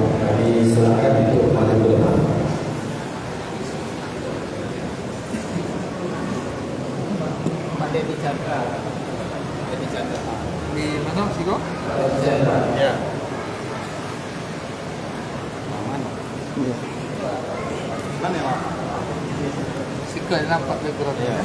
Kami silakan untuk maju ke depan. Di mana sih kok? Ya. Mana ya? Sikap nampak berat ya.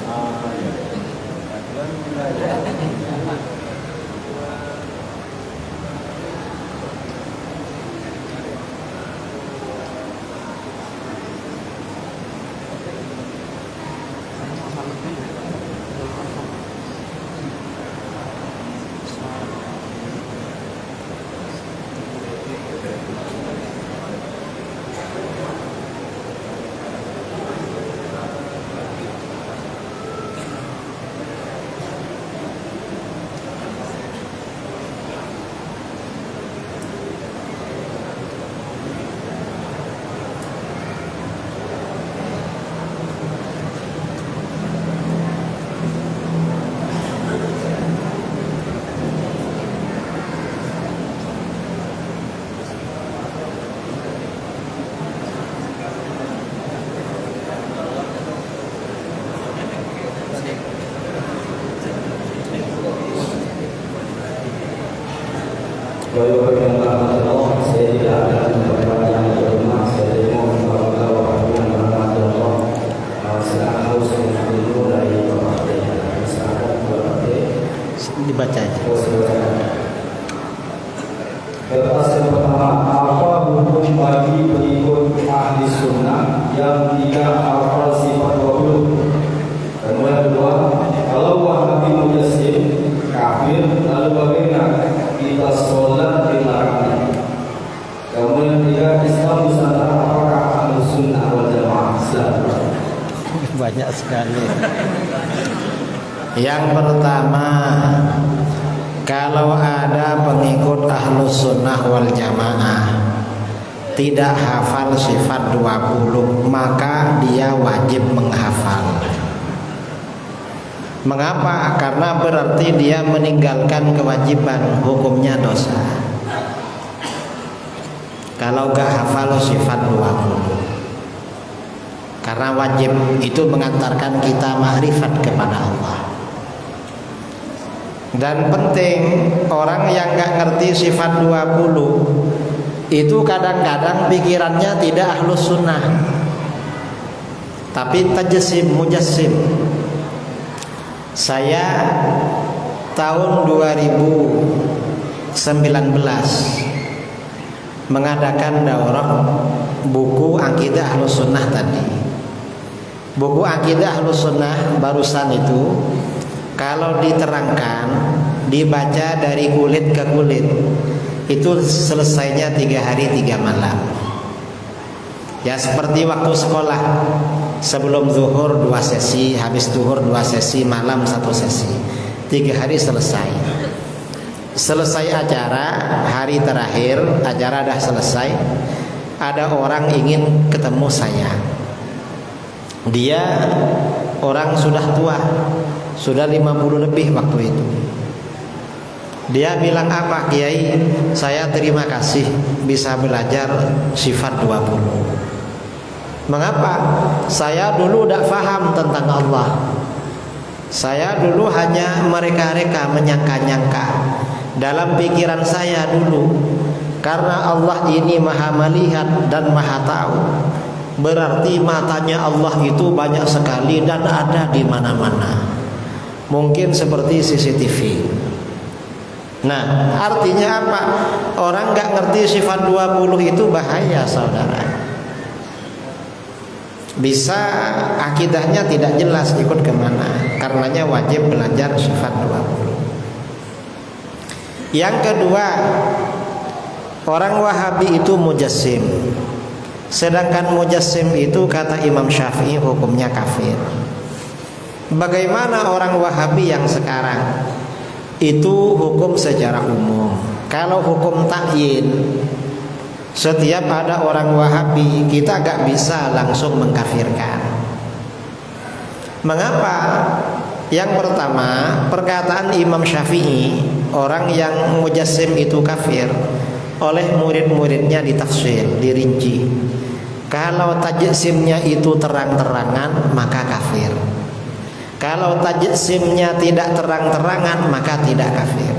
Bapak yang Allah, saya tidak akan berpanjang berumah. Saya mohon kepada Bapak yang Allah, silakan harus dulu dari Bapak. Silakan Bapak. Dibaca aja. Kertas yang pertama, apa hukum bagi pengikut ahli sunnah yang tidak hafal sifat 20? Kemudian kedua, kalau Wahabi Mujassim kafir, lalu bagaimana kita sholat di belakangnya? Kemudian tiga, Islam Nusantara apakah ahli sunnah wal jamaah? Banyak sekali. Yang pertama, kalau ada pengikut ahlus sunnah wal jamaah tidak hafal sifat 20, maka dia wajib menghafal. Mengapa? Karena berarti dia meninggalkan kewajiban, hukumnya dosa. Kalau gak hafal sifat 20, karena wajib itu mengantarkan kita makrifat kepada Allah. Dan penting, orang yang gak ngerti sifat 20 itu kadang-kadang pikirannya tidak ahlus sunnah, tapi tajassim, mujassim. Saya tahun 2019 mengadakan daurah buku Aqidah Ahlus Sunnah tadi. Buku Aqidah Ahlus Sunnah barusan itu, kalau diterangkan, dibaca dari kulit ke kulit, itu selesainya 3 hari 3 malam. Ya seperti waktu sekolah, sebelum zuhur 2 sesi, habis zuhur 2 sesi, malam 1 sesi, 3 hari selesai. Selesai acara, hari terakhir acara dah selesai, ada orang ingin ketemu saya. Dia orang sudah tua, sudah 50 lebih waktu itu. Dia bilang, apa Kiai, saya terima kasih bisa belajar sifat 20. Mengapa? Saya dulu tidak faham tentang Allah. Saya dulu hanya mereka-reka, menyangka-nyangka. Dalam pikiran saya dulu, karena Allah ini maha melihat dan maha tahu, berarti matanya Allah itu banyak sekali dan ada di mana-mana. Mungkin seperti CCTV. Nah, artinya apa? Orang gak ngerti sifat 20 itu bahaya, saudara. Bisa akidahnya tidak jelas ikut kemana. Karenanya wajib belajar sifat 20. Yang kedua, orang Wahabi itu mujassim. Sedangkan mujassim itu kata Imam Syafi'i hukumnya kafir. Bagaimana orang Wahabi yang sekarang? Itu hukum secara umum. Kalau hukum takyin, setiap ada orang Wahabi, kita gak bisa langsung mengkafirkan. Mengapa? Yang pertama, perkataan Imam Syafi'i, orang yang mujassim itu kafir, oleh murid-muridnya ditafsir, dirinci. Kalau tajsimnya itu terang-terangan maka kafir. Kalau tajsimnya tidak terang-terangan maka tidak kafir.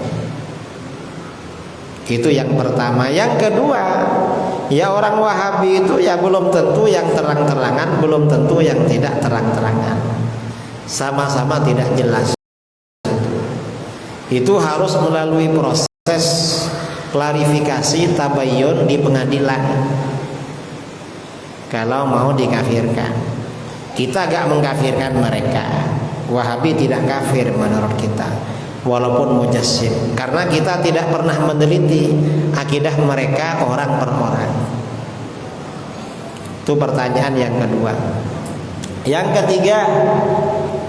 Itu yang pertama. Yang kedua, ya orang Wahabi itu ya belum tentu yang terang-terangan, belum tentu yang tidak terang-terangan. Sama-sama tidak jelas. Itu harus melalui proses klarifikasi tabayyun di pengadilan. Kalau mau dikafirkan, kita gak mengkafirkan mereka. Wahabi tidak kafir menurut kita, walaupun mujassim, karena kita tidak pernah meneliti akidah mereka orang per orang. Itu pertanyaan yang kedua. Yang ketiga,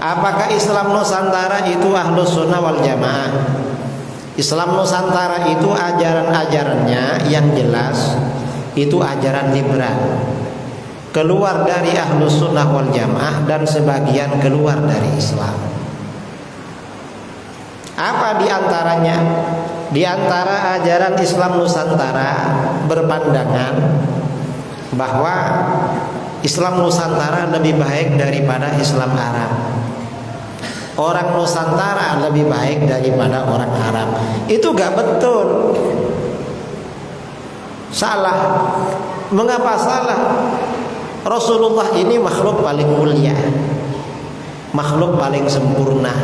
apakah Islam Nusantara itu Ahlus Sunnah wal Jamaah? Islam Nusantara itu ajaran-ajarannya yang jelas itu ajaran liberal, keluar dari Ahlus Sunnah wal Jamaah dan sebagian keluar dari Islam. Apa diantaranya? Di antara ajaran Islam Nusantara berpandangan bahwa Islam Nusantara lebih baik daripada Islam Arab. Orang Nusantara lebih baik daripada orang Arab. Itu gak betul. Salah. Mengapa salah? Rasulullah ini makhluk paling mulia, makhluk paling sempurna,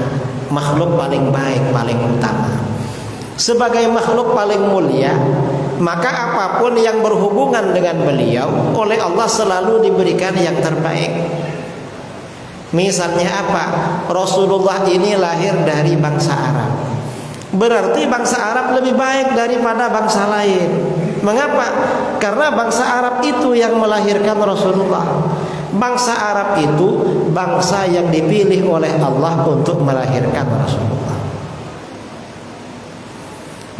makhluk paling baik, paling utama. Sebagai makhluk paling mulia, maka apapun yang berhubungan dengan beliau oleh Allah selalu diberikan yang terbaik. Misalnya apa? Rasulullah ini lahir dari bangsa Arab, berarti bangsa Arab lebih baik daripada bangsa lain. Mengapa? Karena bangsa Arab itu yang melahirkan Rasulullah. Bangsa Arab itu bangsa yang dipilih oleh Allah untuk melahirkan Rasulullah.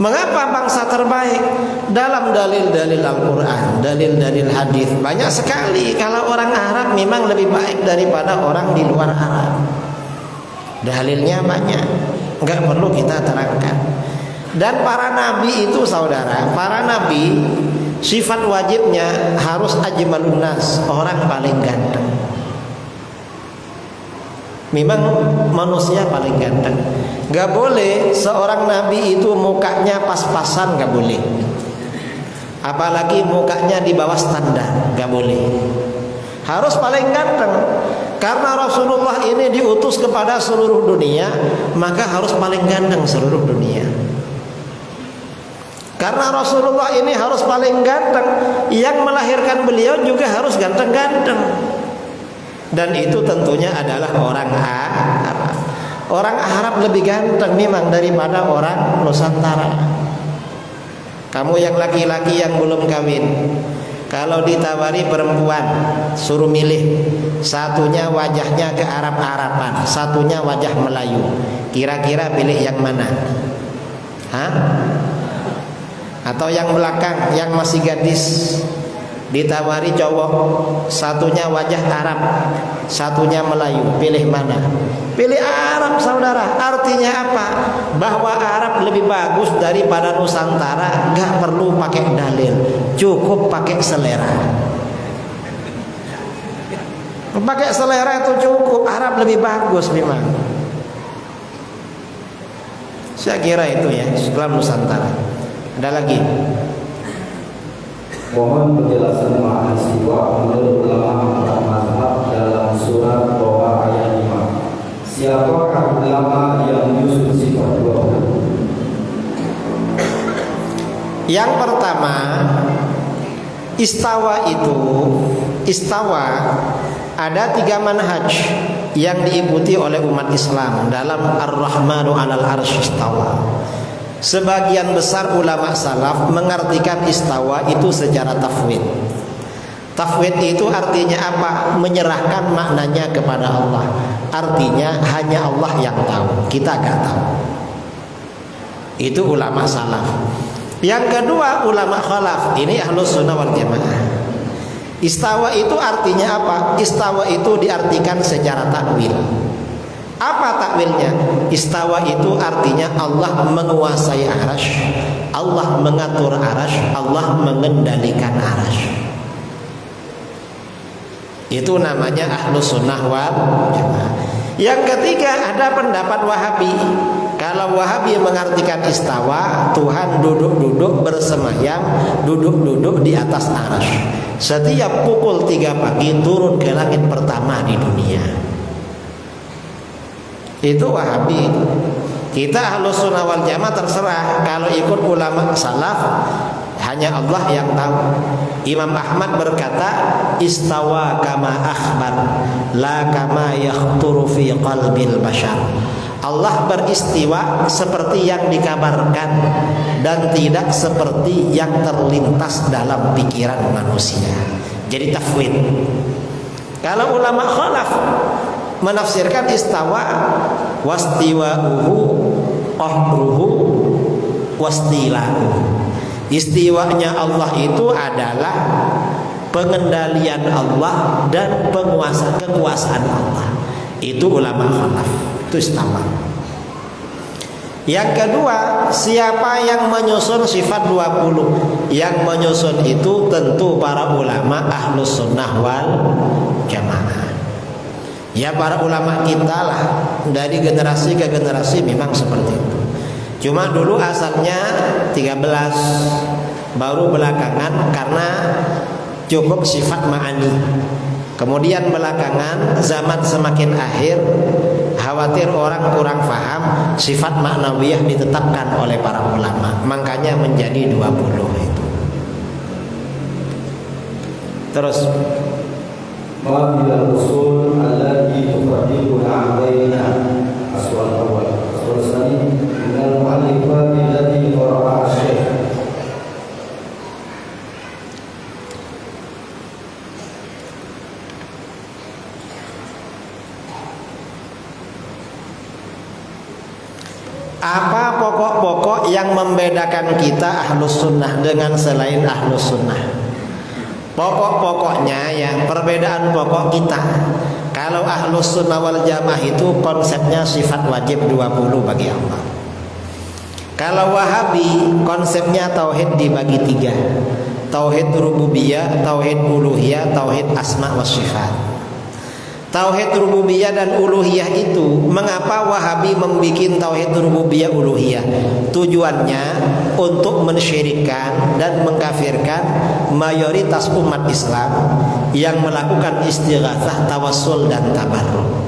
Mengapa bangsa terbaik? Dalam dalil-dalil Al-Quran, dalil-dalil hadis banyak sekali. Kalau orang Arab memang lebih baik daripada orang di luar Arab. Dalilnya banyak, nggak perlu kita terangkan. Dan para nabi itu saudara, para nabi sifat wajibnya harus ajmalun nas, orang paling ganteng. Memang manusia paling ganteng. Gak boleh seorang nabi itu mukanya pas-pasan, gak boleh. Apalagi mukanya di bawah standar, gak boleh. Harus paling ganteng. Karena Rasulullah ini diutus kepada seluruh dunia, maka harus paling ganteng seluruh dunia. Karena Rasulullah ini harus paling ganteng, yang melahirkan beliau juga harus ganteng-ganteng. Dan itu tentunya adalah orang Arab. Orang Arab lebih ganteng memang daripada orang Nusantara. Kamu yang laki-laki yang belum kawin, kalau ditawari perempuan, suruh milih. Satunya wajahnya ke Arab-Araban, satunya wajah Melayu. Kira-kira pilih yang mana? Hah? Atau yang belakang, yang masih gadis, ditawari cowok, satunya wajah Arab, satunya Melayu, pilih mana? Pilih Arab saudara. Artinya apa? Bahwa Arab lebih bagus daripada Nusantara. Gak perlu pakai dalil, cukup pakai selera. Pakai selera itu cukup. Arab lebih bagus memang. Saya kira itu ya Islam Nusantara. Ada lagi? Mohon penjelasan makna istiwa menurut ulama empat mazhab dalam surat Toha ayat 5. Siapakah ulama yang menyusun sifat 20? Yang pertama, istawa itu, istawa ada 3 manhaj yang diikuti oleh umat Islam dalam Ar-Rahmanu 'alal arsy istawa. Sebagian besar ulama salaf mengartikan istawa itu secara tafwid. Tafwid itu artinya apa? Menyerahkan maknanya kepada Allah. Artinya hanya Allah yang tahu, kita gak tahu. Itu ulama salaf. Yang kedua ulama khalaf, ini Ahlus Sunnah wal Jamaah. Istawa itu artinya apa? Istawa itu diartikan secara takwil. Apa takwilnya? Istawa itu artinya Allah menguasai arasy, Allah mengatur arasy, Allah mengendalikan arasy. Itu namanya Ahlus Sunnah wal Jamaah. Yang ketiga ada pendapat Wahabi. Kalau Wahabi mengartikan istawa, Tuhan duduk-duduk bersemayam, duduk-duduk di atas arasy. Setiap pukul 3 pagi turun ke langit pertama di dunia. Itu Wahabi. Kita Ahlus Sunnah wal Jamaah terserah. Kalau ikut ulama salaf, hanya Allah yang tahu. Imam Ahmad berkata, istawa kama akhbar, la kama yakhturu fi qalbil bashar. Allah beristiwa seperti yang dikabarkan dan tidak seperti yang terlintas dalam pikiran manusia. Jadi tafwid. Kalau ulama khalaf menafsirkan istawa, wastiwa'uhu qahruhu wastila'uhu. Istiwanya Allah itu adalah pengendalian Allah dan kekuasaan Allah. Itu ulama khalaf. Itu istawa. Yang kedua, siapa yang menyusun sifat 20? Yang menyusun itu tentu para ulama Ahlus Sunnah wal Jamaah. Ya para ulama kita lah, dari generasi ke generasi memang seperti itu. Cuma dulu asalnya 13, baru belakangan karena cukup sifat ma'ani. Kemudian belakangan zaman semakin akhir, khawatir orang kurang paham, sifat maknawiyah ditetapkan oleh para ulama, makanya menjadi 20 itu. Terus Ma bil usul allati tufarriquna baina aswal awal aswal tsani min al mu'allifat allati qara'a asy-syaikh. apa pokok-pokok yang membedakan kita Ahlus Sunnah dengan selain Ahlus Sunnah? Pokok-pokoknya yang perbedaan pokok kita. Kalau Ahlus Sunnah wal Jamaah itu konsepnya sifat wajib 20 bagi Allah. Kalau Wahabi konsepnya tauhid dibagi 3. Tauhid rububiyah, tauhid uluhiyah, tauhid asma wa sifat. Tauhid rububiyah dan uluhiyah itu, mengapa Wahabi membuat tauhid rububiyah uluhiyah? Tujuannya untuk mensyirikkan dan mengkafirkan mayoritas umat Islam yang melakukan istighatsah, tawassul dan tabarruk.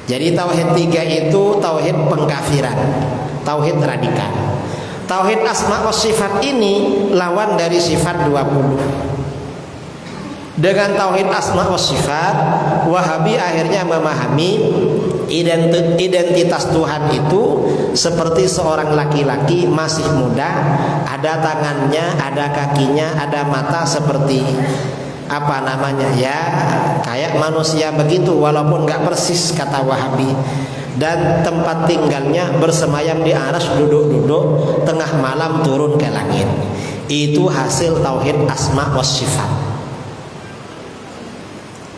Jadi tauhid 3 itu tauhid pengkafiran, tauhid radikal. Tauhid asma wa sifat ini lawan dari sifat 20. Dengan tauhid asma wa sifat, Wahabi akhirnya memahami identitas Tuhan itu seperti seorang laki-laki masih muda, ada tangannya, ada kakinya, ada mata, seperti apa namanya ya, kayak manusia begitu, walaupun nggak persis kata Wahabi. Dan tempat tinggalnya bersemayam di arasy, duduk-duduk, tengah malam turun ke langit. Itu hasil tauhid asma wa sifat.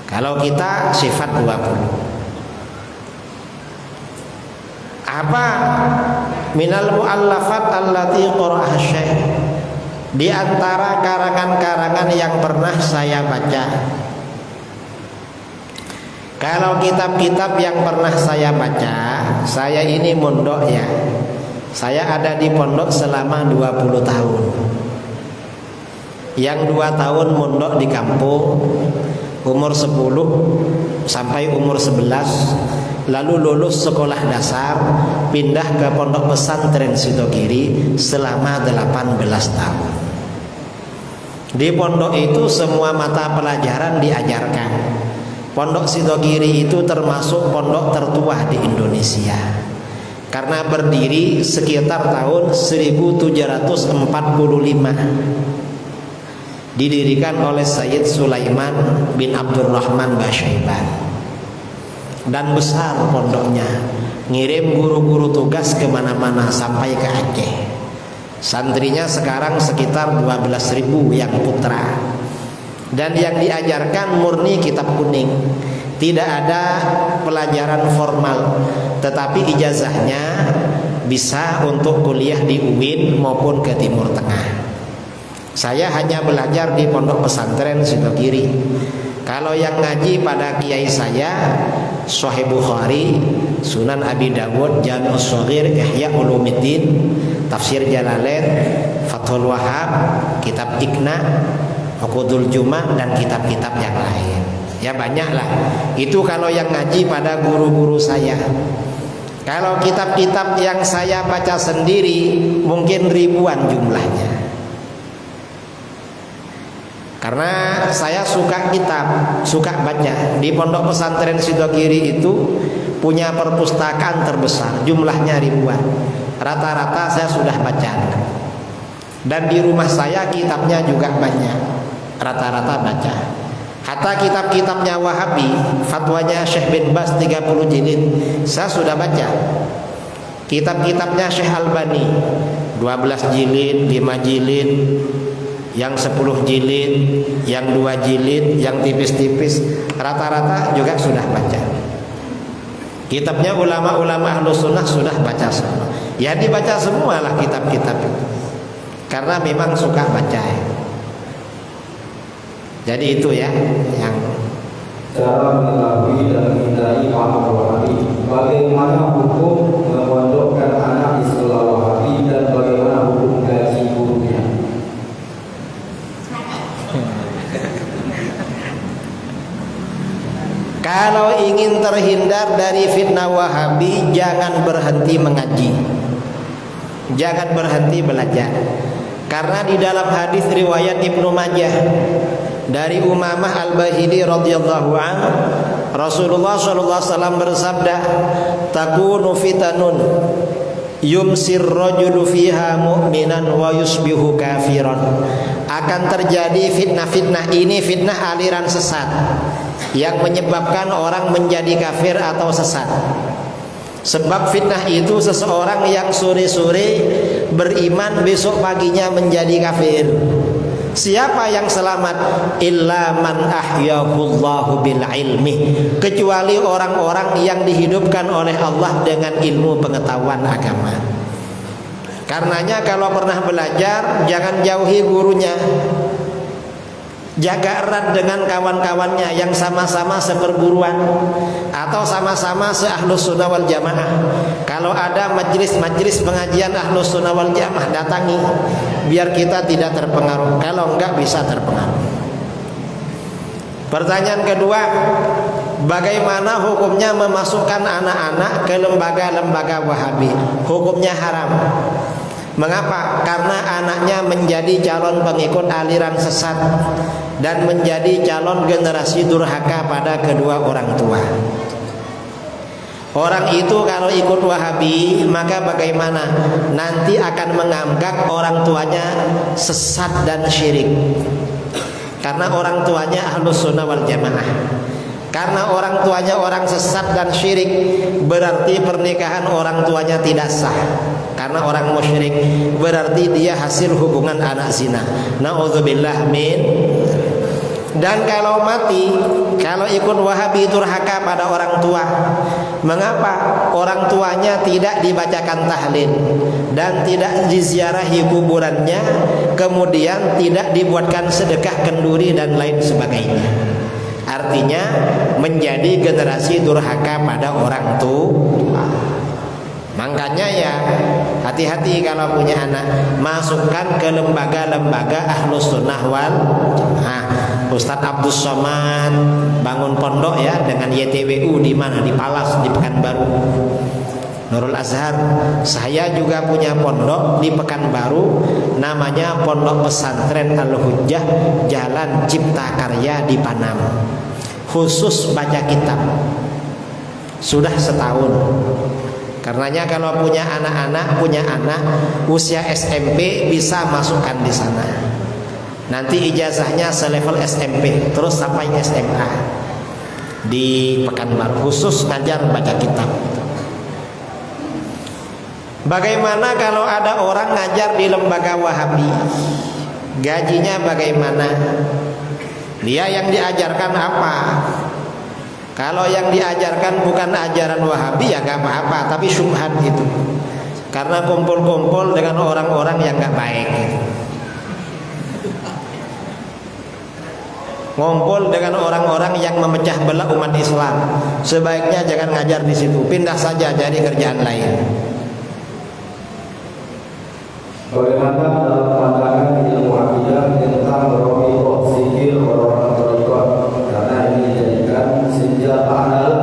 Kalau kita sifat 20. Apa? Minal mu'allafat allati qara'ah syekh. Di antara karangan-karangan yang pernah saya baca. Kalau kitab-kitab yang pernah saya baca, saya ini mondok ya. Saya ada di pondok selama 20 tahun. Yang 2 tahun mondok di kampung, umur 10 sampai umur 11, lalu lulus sekolah dasar, pindah ke pondok pesantren Sidogiri selama 18 tahun. Di pondok itu semua mata pelajaran diajarkan. Pondok Sidogiri itu termasuk pondok tertua di Indonesia, karena berdiri sekitar tahun 1745. Didirikan oleh Sayyid Sulaiman bin Abdurrahman Basyaiban. Dan besar pondoknya, ngirim guru-guru tugas kemana-mana sampai ke Aceh. Santrinya sekarang sekitar 12.000 yang putra. Dan yang diajarkan murni kitab kuning. Tidak ada pelajaran formal, tetapi ijazahnya bisa untuk kuliah di UIN maupun ke Timur Tengah. Saya hanya belajar di pondok pesantren Sidogiri. Kalau yang ngaji pada kiai saya, Sahih Bukhari, Sunan Abi Dawud, Jami'us Shaghir, Ihya Ulumuddin, Tafsir Jalalain, Fathul Wahhab, Kitab Iqna, Uqudul Jumat, dan kitab-kitab yang lain. Ya banyaklah. Itu kalau yang ngaji pada guru-guru saya. Kalau kitab-kitab yang saya baca sendiri mungkin ribuan jumlahnya. Karena saya suka kitab, suka baca. Di pondok pesantren Sidogiri itu punya perpustakaan terbesar, jumlahnya ribuan. Rata-rata saya sudah baca. Dan di rumah saya kitabnya juga banyak, rata-rata baca. Hatta kitab-kitabnya Wahabi, fatwanya Syekh bin Bas 30 jilid, saya sudah baca. Kitab-kitabnya Syekh Albani 12 jilid, 5 jilid, yang 10 jilid, yang 2 jilid, yang tipis-tipis, rata-rata juga sudah baca. Kitabnya ulama-ulama Ahlus Sunnah sudah baca semua. Ya dibaca semualah kitab-kitab itu, karena memang suka baca. Jadi itu ya yang cara mengetahui dan menghindari paham Wahabi. Bagaimana hukum memondokkan anak di sekolah Wahabi dan bagaimana hukum gaji gurunya? kalau ingin terhindar dari fitnah Wahabi, jangan berhenti mengaji, jangan berhenti belajar. Karena di dalam hadis riwayat Ibnu Majah dari Umamah Al-Bahili radhiyallahu an, Rasulullah sallallahu alaihi wasallam bersabda, takunu fitanun yumsir rajulu fiha mu'minan wa yusbihu kafiran. Akan terjadi fitnah-fitnah ini, fitnah aliran sesat yang menyebabkan orang menjadi kafir atau sesat. Sebab fitnah itu seseorang yang sore-sore beriman, besok paginya menjadi kafir. Siapa yang selamat? Illa man ahyahullahu bil ilmi, kecuali orang-orang yang dihidupkan oleh Allah dengan ilmu pengetahuan agama. Karenanya kalau pernah belajar, jangan jauhi gurunya. Jaga erat dengan kawan-kawannya yang sama-sama seperguruan atau sama-sama se-Ahlus Sunnah wal Jamaah. Kalau ada majelis-majelis pengajian Ahlus Sunnah wal Jamaah, datangi biar kita tidak terpengaruh. Kalau enggak bisa terpengaruh. Pertanyaan kedua, bagaimana hukumnya memasukkan anak-anak ke lembaga-lembaga Wahabi? Hukumnya haram. Mengapa? Karena anaknya menjadi calon pengikut aliran sesat dan menjadi calon generasi durhaka pada kedua orang tua. Orang itu kalau ikut Wahabi, maka bagaimana? Nanti akan menganggap orang tuanya sesat dan syirik. Karena orang tuanya Ahlus Sunnah wal Jamaah. Karena orang tuanya orang sesat dan syirik, berarti pernikahan orang tuanya tidak sah. Karena orang musyrik, berarti dia hasil hubungan anak zina. Na'udzubillah min. Dan kalau mati, kalau ikut Wahabi durhaka pada orang tua. Mengapa? Orang tuanya tidak dibacakan tahlil dan tidak diziarahi kuburannya, kemudian tidak dibuatkan sedekah kenduri dan lain sebagainya. Artinya menjadi generasi durhaka pada orang tua. Makanya ya hati-hati kalau punya anak, masukkan ke lembaga-lembaga Ahlus Sunnah wal Jamaah. Ustadz Abdus Somad bangun pondok ya dengan YTWU di mana? Di Palas, di Pekanbaru. Nurul Azhar, saya juga punya pondok di Pekanbaru, namanya Pondok Pesantren Al-Hujjah, Jalan Cipta Karya di Panam. Khusus baca kitab. Sudah setahun. Karenanya kalau punya anak usia SMP bisa masukkan di sana. Nanti ijazahnya selevel SMP terus sampai SMA di Pekanbaru, khusus ngajar baca kitab. Bagaimana kalau ada orang ngajar di lembaga Wahabi? Gajinya bagaimana? Dia yang diajarkan apa? Kalau yang diajarkan bukan ajaran Wahabi ya gak apa-apa, tapi syubhat itu. Karena kumpul-kumpul dengan orang-orang yang gak baik gitu. Ngumpul dengan orang-orang yang memecah belah umat Islam. Sebaiknya jangan ngajar di situ, pindah saja cari kerjaan lain. Bagaimana dalam pandangan ilmu akidah tentang Rabi'ah zikir orang-orang thariqah, karena ini dijadikan senjata andalan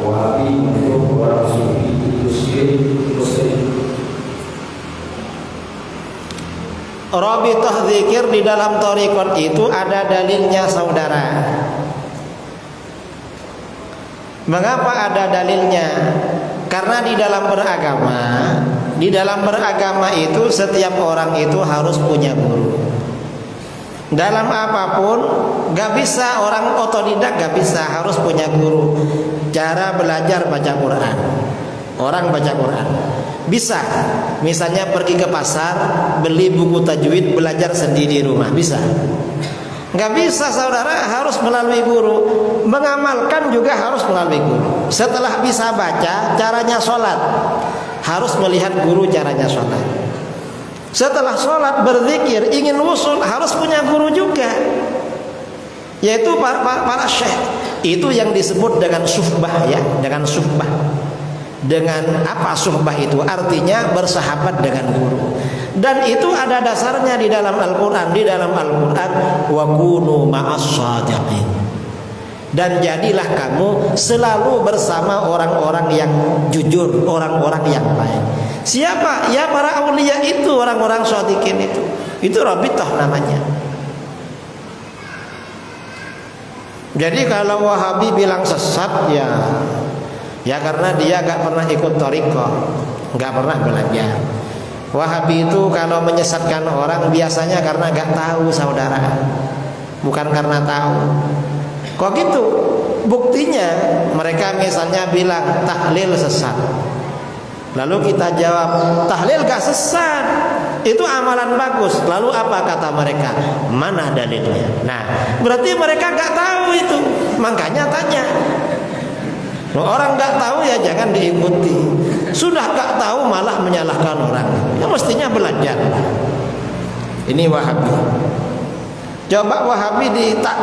Wahabi untuk orang sufi itu syirik musyrik. Rabi'ah zikir di dalam thariqat itu ada dalilnya saudara. Mengapa ada dalilnya? Karena di dalam beragama itu setiap orang itu harus punya guru. Dalam apapun gak bisa orang otodidak, gak bisa, harus punya guru. Cara belajar baca Quran, orang baca Quran bisa, misalnya pergi ke pasar beli buku tajwid, belajar sendiri di rumah, bisa. Gak bisa saudara, harus melalui guru. Mengamalkan juga harus melalui guru. Setelah bisa baca, caranya sholat, harus melihat guru caranya sholat. Setelah sholat berzikir, ingin wusul, harus punya guru juga, yaitu para syekh. Itu yang disebut dengan suhbah ya, dengan suhbah. Dengan apa suhbah itu? Artinya bersahabat dengan guru. Dan itu ada dasarnya di dalam Al-Quran. Di dalam Al-Quran, wa kunu ma'as shadiqin. Dan jadilah kamu selalu bersama orang-orang yang jujur, orang-orang yang baik. Siapa? Ya para aulia itu, orang-orang shadiqin itu. Itu Rabi'ah namanya. Jadi kalau Wahabi bilang sesat ya karena dia gak pernah ikut thariqah, gak pernah belajar. Wahabi itu kalau menyesatkan orang biasanya karena gak tahu saudara, bukan karena tahu. Kok gitu? Buktinya mereka misalnya bilang tahlil sesat, lalu kita jawab tahlil gak sesat, itu amalan bagus. Lalu apa kata mereka? Mana dalilnya? Nah, berarti mereka gak tahu itu, makanya tanya. Orang gak tahu ya jangan diikuti. Sudah gak tahu malah menyalahkan orang. Ya mestinya belajar. Ini Wahabi. Coba Wahabi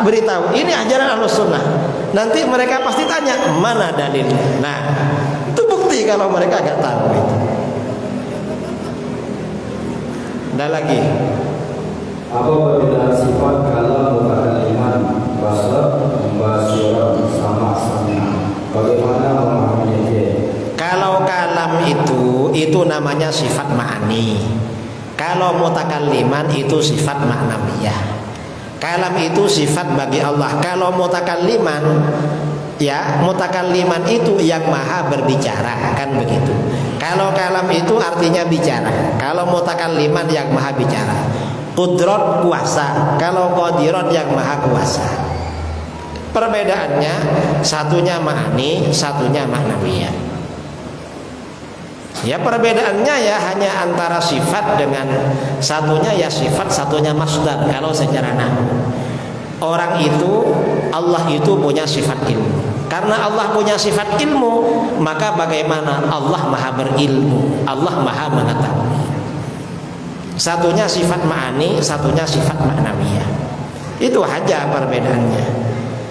beritahu ini ajaran Ahlussunnah, nanti mereka pasti tanya mana dalilnya. Nah, itu bukti kalau mereka gak tahu itu. Ada lagi. Apa perbedaan sifat kalau mutakalliman bahasa membasyirah sama-sama? Bagaimana memahaminya? Kalau kalam itu namanya sifat ma'ani. Kalau mutakalliman itu sifat ma'nawiyah. Kalam itu sifat bagi Allah. Kalau mutakalliman, ya mutakalliman itu yang maha berbicara, kan begitu. Kalau kalam itu artinya bicara. Kalau mutakalliman yang maha bicara. Qudrat kuasa. Kalau qadirat yang maha kuasa. Perbedaannya satunya ma'ani, satunya ma'nawiyah. Ya perbedaannya ya hanya antara sifat dengan satunya ya sifat, satunya masdar. Kalau secara nahwu, orang itu, Allah itu punya sifat ilmu. Karena Allah punya sifat ilmu, maka bagaimana Allah maha berilmu, Allah maha mengetahui. Satunya sifat ma'ani, satunya sifat ma'nawiyah. Itu aja perbedaannya.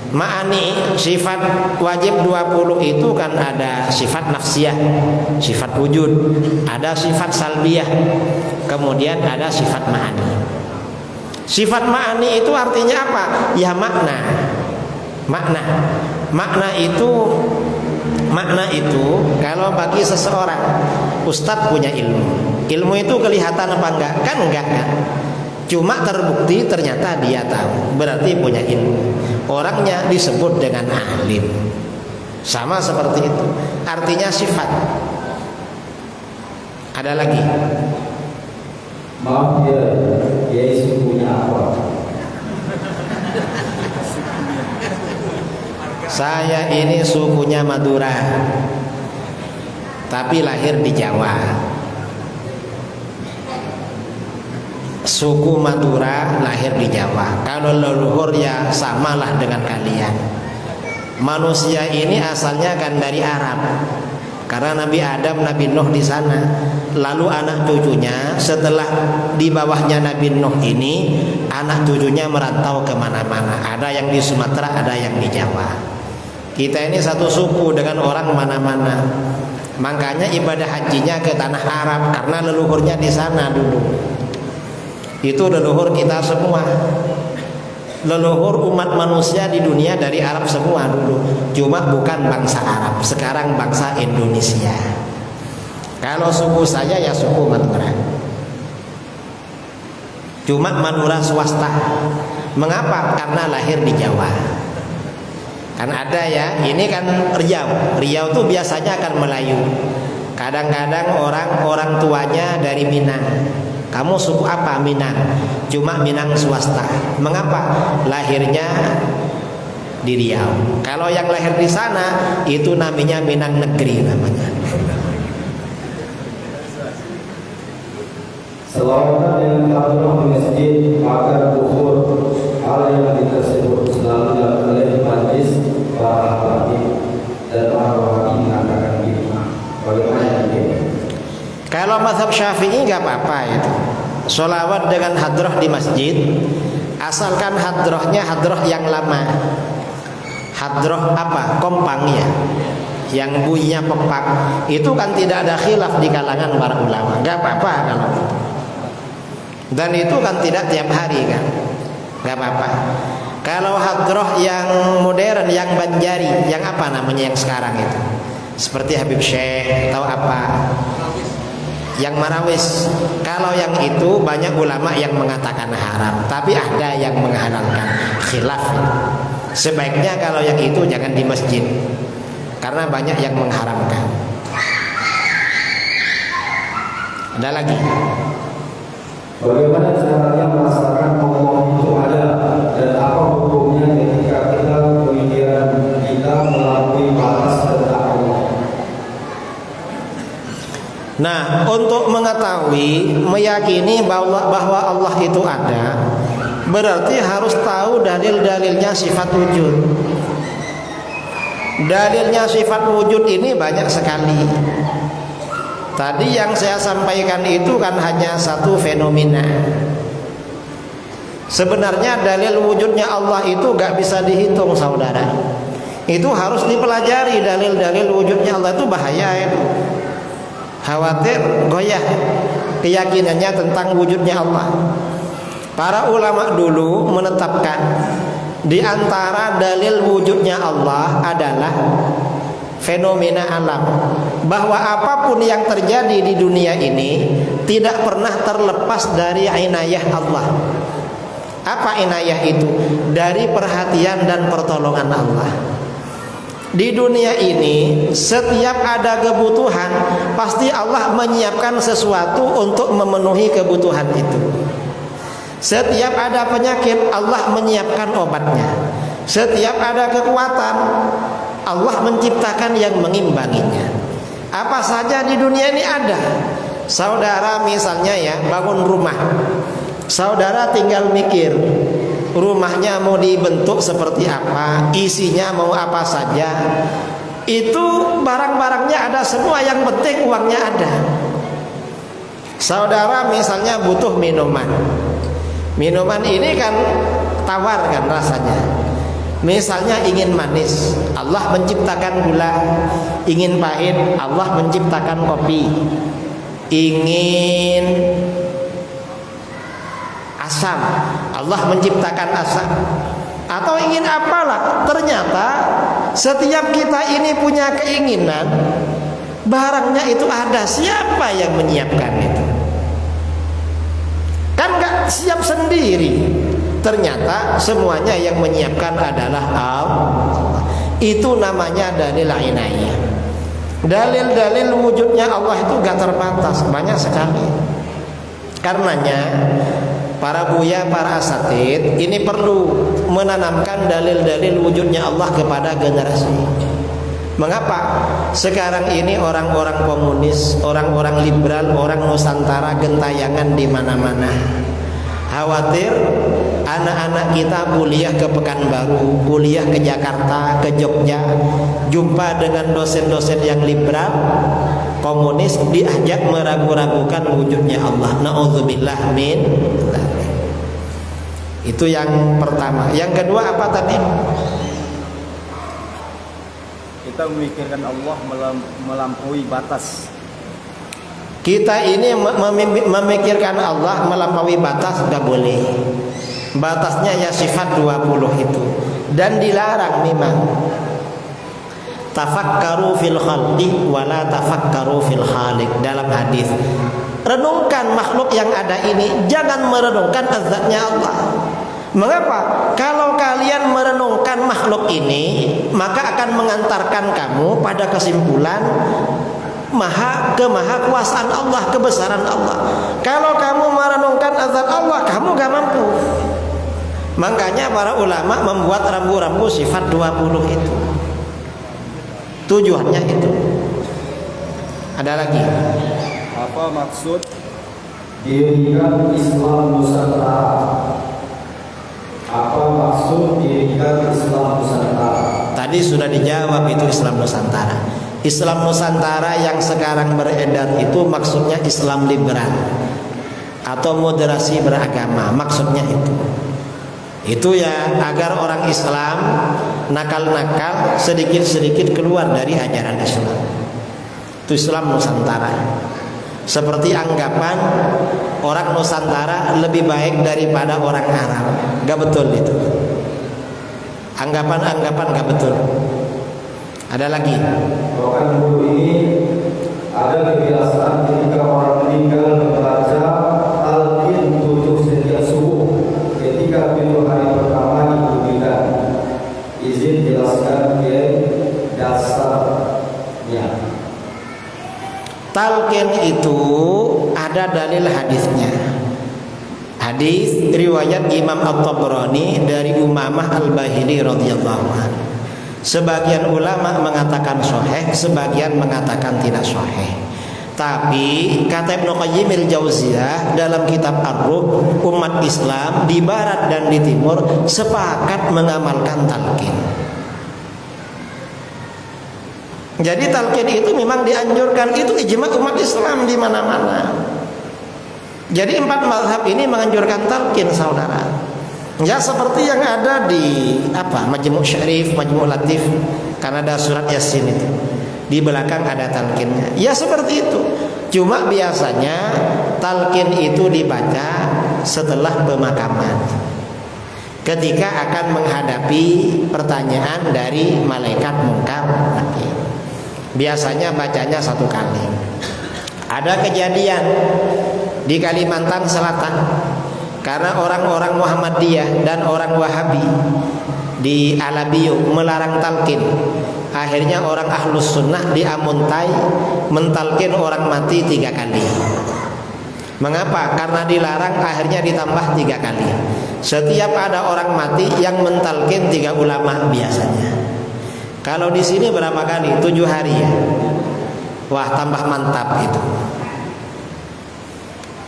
Ma'ani sifat wajib 20 itu kan ada sifat nafsiyah, sifat wujud, ada sifat salbiyah, kemudian ada sifat ma'ani. Sifat ma'ani itu artinya apa? Ya makna. Makna itu kalau bagi seseorang, ustadz punya ilmu. Ilmu itu kelihatan apa enggak? Kan enggak kan? Cuma terbukti ternyata dia tahu, berarti punya ilmu. Orangnya disebut dengan alim. Sama seperti itu. Artinya sifat. Ada lagi. Maaf ya, Yesus punya apa? Saya ini sukunya Madura, tapi lahir di Jawa. Suku Madura lahir di Jawa. Kalau leluhur ya samalah dengan kalian. Manusia ini asalnya kan dari Arab. Karena Nabi Adam, Nabi Nuh di sana. Lalu anak cucunya setelah di bawahnya Nabi Nuh ini, anak cucunya merantau kemana-mana. Ada yang di Sumatera, ada yang di Jawa. Kita ini satu suku dengan orang mana-mana. Makanya ibadah hajinya ke tanah Arab karena leluhurnya di sana dulu. Itu leluhur kita semua. Leluhur umat manusia di dunia dari Arab semua dulu. Cuma bukan bangsa Arab. Sekarang bangsa Indonesia. Kalau suku saya ya suku Madura. Cuma Madura swasta. Mengapa? Karena lahir di Jawa. Kan ada ya, ini kan Riau. Riau tuh biasanya akan Melayu. Kadang-kadang orang tuanya dari Minang. Kamu suku apa? Minang. Cuma Minang swasta. Mengapa? Lahirnya di Riau. Kalau yang lahir di sana itu namanya Minang negeri namanya. Selawatan dengan hadrah di masjid, maka dukhul hal yang tersebut selalu dilakukan oleh majlis para habaib dan para wali mengatakan begini. Bagaimana ini? Kalau mazhab Syafi'i nggak apa-apa itu. Sholawat dengan hadrah di masjid, asalkan hadrahnya hadrah yang lama. Hadrah apa? Kompang ya. Yang bunyinya pepak. Itu kan tidak ada khilaf di kalangan para ulama. Nggak apa-apa kalau itu. Dan itu kan tidak tiap hari kan. Nggak apa-apa. Kalau hadrah yang modern, yang Banjari, yang apa namanya yang sekarang itu? Seperti Habib Syekh atau apa? Yang Marawis. Kalau yang itu banyak ulama yang mengatakan haram, tapi ada yang menghalalkan. Khilaf. Sebaiknya kalau yang itu jangan di masjid, karena banyak yang mengharamkan. Ada lagi. Bagaimana caranya merasakan Allah itu ada dan apa hukumnya ketika kita pemikiran kita melampaui batas tentang Allah? Nah, untuk mengetahui, meyakini bahwa Allah itu ada, berarti harus tahu dalil-dalilnya sifat wujud. Dalilnya sifat wujud ini banyak sekali. Tadi yang saya sampaikan itu kan hanya satu fenomena. Sebenarnya dalil wujudnya Allah itu gak bisa dihitung, saudara. Itu harus dipelajari. Dalil-dalil wujudnya Allah itu bahaya itu. Khawatir goyah keyakinannya tentang wujudnya Allah. Para ulama dulu menetapkan di antara dalil wujudnya Allah adalah fenomena alam, bahwa apapun yang terjadi di dunia ini tidak pernah terlepas dari inayah Allah. Apa inayah itu? Dari perhatian dan pertolongan Allah. Di dunia ini setiap ada kebutuhan, pasti Allah menyiapkan sesuatu untuk memenuhi kebutuhan itu. Setiap ada penyakit, Allah menyiapkan obatnya. Setiap ada kekuatan, Allah menciptakan yang mengimbanginya. Apa saja di dunia ini ada. Saudara misalnya ya, bangun rumah. Saudara tinggal mikir, rumahnya mau dibentuk seperti apa, isinya mau apa saja. Itu barang-barangnya ada semua, yang penting uangnya ada. Saudara misalnya butuh minuman. Minuman ini kan tawar kan rasanya. Misalnya ingin manis, Allah menciptakan gula. Ingin pahit, Allah menciptakan kopi. Ingin asam, Allah menciptakan asam. Atau ingin apalah, ternyata setiap kita ini punya keinginan, barangnya itu ada. Siapa yang menyiapkan itu? Kan gak siap sendiri. Ternyata semuanya yang menyiapkan adalah Allah. Itu namanya dalil inayah. Dalil-dalil wujudnya Allah itu gak terbatas, banyak sekali. Karenanya para buya, para asatid ini perlu menanamkan dalil-dalil wujudnya Allah kepada generasi. Mengapa? Sekarang ini orang-orang komunis, orang-orang liberal, orang Nusantara gentayangan di mana-mana. Khawatir anak-anak kita kuliah ke Pekanbaru, kuliah ke Jakarta, ke Jogja, jumpa dengan dosen-dosen yang liberal, komunis, diajak meragu-ragukan wujudnya Allah. Na'udzubillah min dzalik. Itu yang pertama. Yang kedua apa tadi? Kita memikirkan Allah melampaui batas. Kita ini memikirkan Allah melampaui batas, gak boleh. Batasnya ya sifat 20 itu. Dan dilarang memang. Tafakkaru fil khalqi wala tafakkaru fil khaliq, dalam hadis. Renungkan makhluk yang ada ini, jangan merenungkan azatnya Allah. Mengapa? Kalau kalian merenungkan makhluk ini, maka akan mengantarkan kamu pada kesimpulan kemahakuasaan Allah, kebesaran Allah. Kalau kamu merenungkan azat Allah, kamu gak mampu. Makanya para ulama membuat rambu-rambu sifat 20 itu. Tujuannya itu. Ada lagi. Apa maksud dirikan Islam Nusantara? Apa maksud dirikan Islam Nusantara? Tadi sudah dijawab, itu Islam Nusantara. Islam Nusantara yang sekarang beredar itu maksudnya Islam liberal atau moderasi beragama, maksudnya itu. Itu ya agar orang Islam nakal-nakal sedikit-sedikit keluar dari ajaran Islam. Itu Islam Nusantara. Seperti anggapan orang Nusantara lebih baik daripada orang Arab. Gak betul itu. Anggapan-anggapan gak betul. Ada lagi. Bahkan dulu ini ada kebiasaan ketika orang meninggal membaca talqin 7 setiap subuh ketika pintu hari pertama dibunyikan. Izin jelaskan ke dasarnya. Talqin itu ada dalil hadisnya. Hadis riwayat Imam At-Tabrani dari Umamah Al-Bahili radhiyallahu anhu. Sebagian ulama mengatakan sahih, sebagian mengatakan tidak sahih. Tapi kata Ibnu Qayyim al-Jauziyah dalam kitab Ar-Ruh, umat Islam di barat dan di timur sepakat mengamalkan talqin. Jadi talqin itu memang dianjurkan, itu ijma umat Islam di mana-mana. Jadi 4 mazhab ini menganjurkan talqin, saudara. Ya seperti yang ada di Majmu' Syarif, Majmu' Latif, karena ada surat Yasin itu. Di belakang ada talqinnya. Ya seperti itu. Cuma biasanya talqin itu dibaca setelah pemakaman. Ketika akan menghadapi pertanyaan dari malaikat mungkar nakir. Biasanya bacanya 1 kali. Ada kejadian di Kalimantan Selatan. Karena orang-orang Muhammadiyah dan orang Wahabi di Alabiyo melarang talqin. Akhirnya orang Ahlus Sunnah di Amuntai mentalqin orang mati 3 kali. Mengapa? Karena dilarang, akhirnya ditambah 3 kali. Setiap ada orang mati yang mentalqin 3 ulama biasanya. Kalau di sini berapa kali? 7 hari ya. Wah, tambah mantap itu.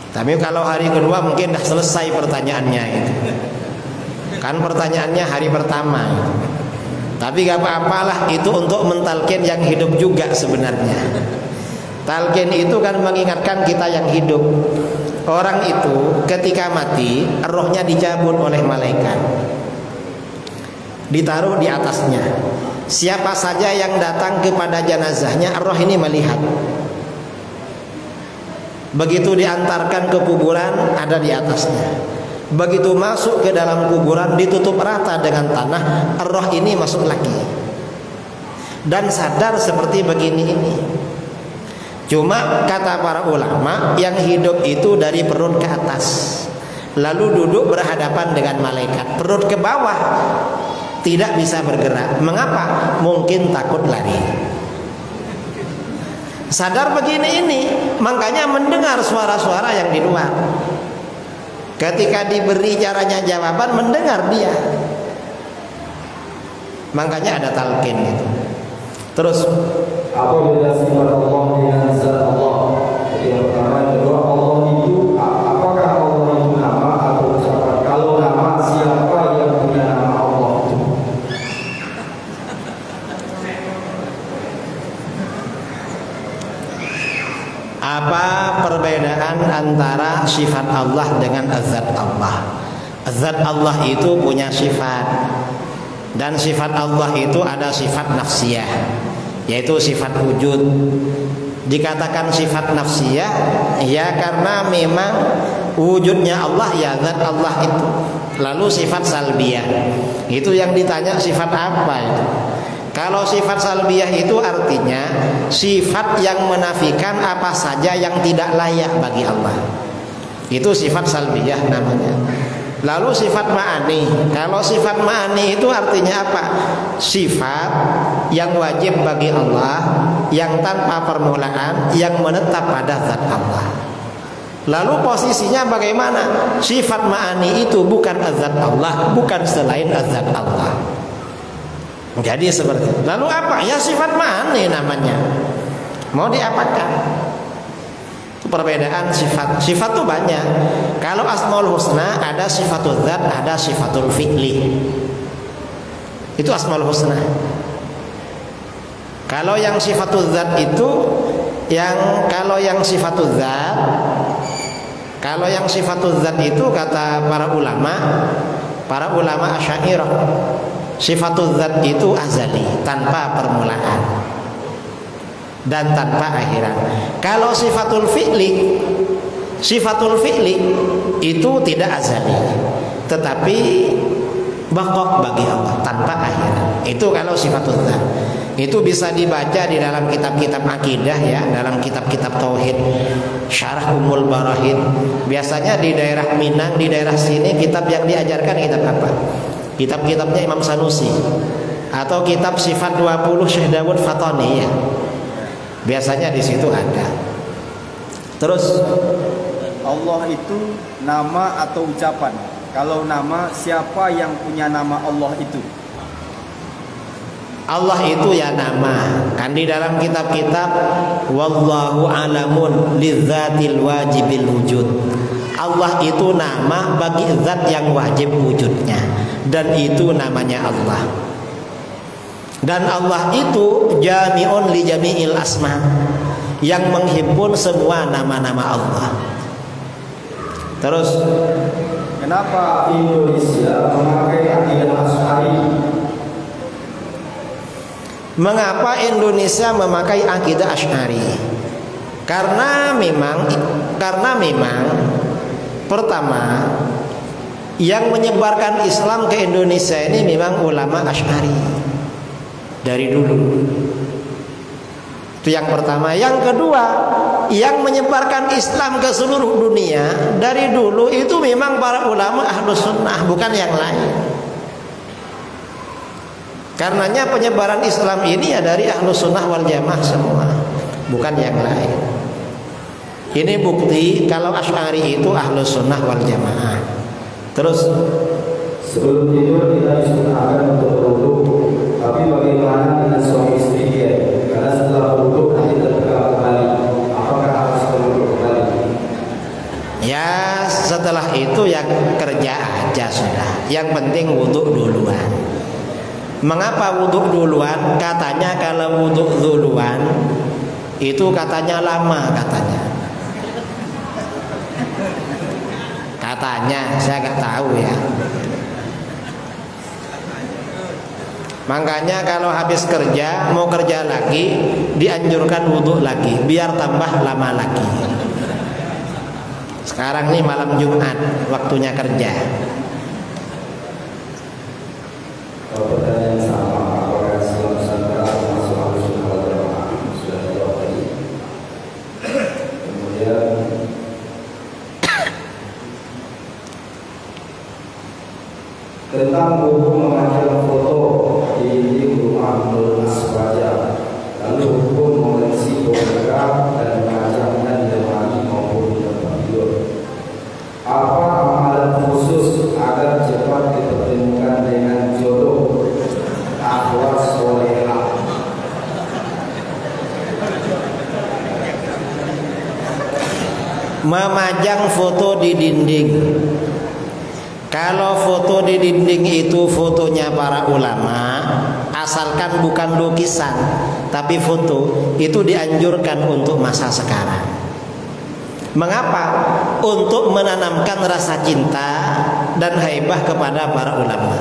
Tapi kalau hari kedua mungkin dah selesai pertanyaannya itu. Kan pertanyaannya hari pertama itu. Tapi gak apa-apalah, itu untuk mentalqin yang hidup juga sebenarnya. Talqin itu kan mengingatkan kita yang hidup. Orang itu ketika mati, rohnya dicabut oleh malaikat, ditaruh di atasnya. Siapa saja yang datang kepada jenazahnya, roh ini melihat. Begitu diantarkan ke kuburan, ada di atasnya. Begitu masuk ke dalam kuburan, ditutup rata dengan tanah, roh ini masuk lagi dan sadar seperti begini ini. Cuma kata para ulama, yang hidup itu dari perut ke atas, lalu duduk berhadapan dengan malaikat. Perut ke bawah tidak bisa bergerak. Mengapa? Mungkin takut lari. Sadar begini ini, makanya mendengar suara-suara yang di luar. Ketika diberi caranya jawaban, mendengar dia. Makanya ada talqin itu. Terus apa beda sifat Allah dengan zat Allah? Jadi yang pertama, yang kedua, Allah itu apakah Allah itu nama atau ucapan? Kalau nama antara sifat Allah dengan zat Allah. Zat Allah itu punya sifat, dan sifat Allah itu ada sifat nafsiyah, yaitu sifat wujud. Dikatakan sifat nafsiyah ya karena memang wujudnya Allah ya zat Allah itu. Lalu sifat salbiyah itu yang ditanya sifat apa itu. Kalau sifat salbiyah itu artinya sifat yang menafikan apa saja yang tidak layak bagi Allah. Itu sifat salbiyah namanya. Lalu sifat ma'ani. Kalau sifat ma'ani itu artinya apa? Sifat yang wajib bagi Allah, yang tanpa permulaan, yang menetap pada zat Allah. Lalu posisinya bagaimana? Sifat ma'ani itu bukan zat Allah, bukan selain zat Allah. Jadi seperti itu. Lalu apa? Ya sifat ma'ani namanya. Mau diapakan? Itu perbedaan sifat. Sifat itu banyak. Kalau Asmaul Husna ada sifatul zat, ada sifatul fi'li. Itu Asmaul Husna. Kalau yang sifatul zat itu kalau yang sifatul zat itu kata para ulama Asy'ariyah, sifatul zat itu azali, tanpa permulaan dan tanpa akhiran. Kalau sifatul fi'li itu tidak azali, tetapi baqa bagi Allah, tanpa akhiran. Itu kalau sifatul zat. Itu bisa dibaca di dalam kitab-kitab akidah ya, dalam kitab-kitab tauhid, Syarah Ummul Barahin. Biasanya di daerah Minang, di daerah sini kitab yang diajarkan kitab apa? Kitab-kitabnya Imam Sanusi atau kitab Sifat 20 Syekh Dawud Fatani ya. Biasanya di situ ada. Terus Allah itu nama atau ucapan? Kalau nama, siapa yang punya nama Allah itu? Allah itu ya nama. Kan di dalam kitab-kitab wallahu alamun lidzatil wajibil wujud. Allah itu nama bagi zat yang wajib wujudnya, dan itu namanya Allah. Dan Allah itu jami'un li jami'il asma, yang menghimpun semua nama-nama Allah. Terus kenapa Indonesia memakai akidah Asy'ari? Mengapa Indonesia memakai akidah Asy'ari? Karena memang pertama yang menyebarkan Islam ke Indonesia ini memang ulama Asy'ari dari dulu. Itu yang pertama. Yang kedua, yang menyebarkan Islam ke seluruh dunia dari dulu itu memang para ulama Ahlus Sunnah, bukan yang lain. Karenanya penyebaran Islam ini ya dari Ahlus Sunnah wal Jamaah semua, bukan yang lain. Ini bukti kalau Asy'ari itu Ahlus Sunnah wal Jamaah. Terus sebelum tidur kita disunahkan untuk berwudu, tapi bagaimana dengan suami istri dia? Karena setelah berwudu nanti terbuka kembali, apakah harus berwudu kembali? ya setelah itu ya kerja aja sudah. Yang penting wudu duluan. Mengapa wudhu duluan? Katanya kalau wudhu duluan itu katanya lama katanya. Katanya, saya nggak tahu ya. Makanya kalau habis kerja mau kerja lagi dianjurkan wudhu lagi biar tambah lama lagi. Sekarang nih malam Jumat waktunya kerja. Pertanyaan yang sama, apakah Islam Nusantara termasuk Ahlus Sunnah wal Jamaah? Sudah dijawab tadi. Kemudian tentang hukum memajang foto di dinding rumah menurut Aswaja, lalu hukum mengoleksi boneka dan memajangnya di lemari maupun di tempat tidur. Apa amalan khusus agar cepat dipertemukan dengan jodoh akhwat solehah? Memajang foto di dinding. Kalau foto di dinding itu fotonya para ulama, asalkan bukan lukisan tapi foto, itu dianjurkan untuk masa sekarang. Mengapa? Untuk menanamkan rasa cinta dan haibah kepada para ulama.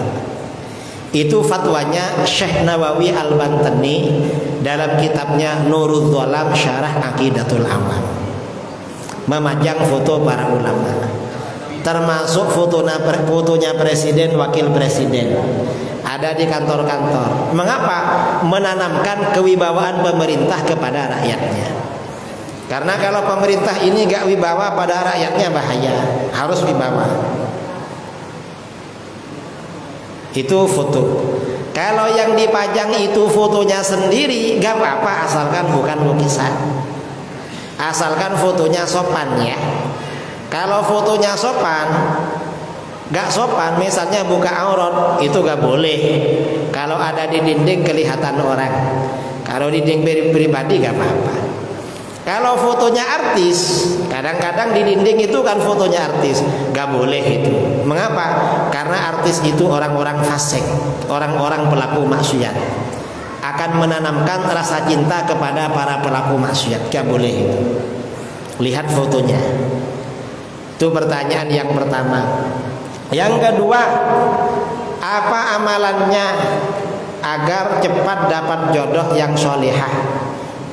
Itu fatwanya Syekh Nawawi Al-Bantani dalam kitabnya Nurul Dhalam Syarah Aqidatul Awam. Memajang foto para ulama, termasuk fotonya presiden, wakil presiden, ada di kantor-kantor. Mengapa? Menanamkan kewibawaan pemerintah kepada rakyatnya. Karena kalau pemerintah ini gak wibawa pada rakyatnya bahaya, harus wibawa. Itu foto. Kalau yang dipajang itu fotonya sendiri gak apa-apa, asalkan bukan lukisan, asalkan fotonya sopan ya. Kalau fotonya sopan, gak sopan, misalnya buka aurat, itu gak boleh. Kalau ada di dinding kelihatan orang, kalau di dinding pribadi gak apa-apa. Kalau fotonya artis, kadang-kadang di dinding itu kan fotonya artis, gak boleh itu. Mengapa? Karena artis itu orang-orang fasik, orang-orang pelaku maksiat, akan menanamkan rasa cinta kepada para pelaku maksiat. Gak boleh itu. Lihat fotonya. Itu pertanyaan yang pertama. Yang kedua, apa amalannya agar cepat dapat jodoh yang solihah?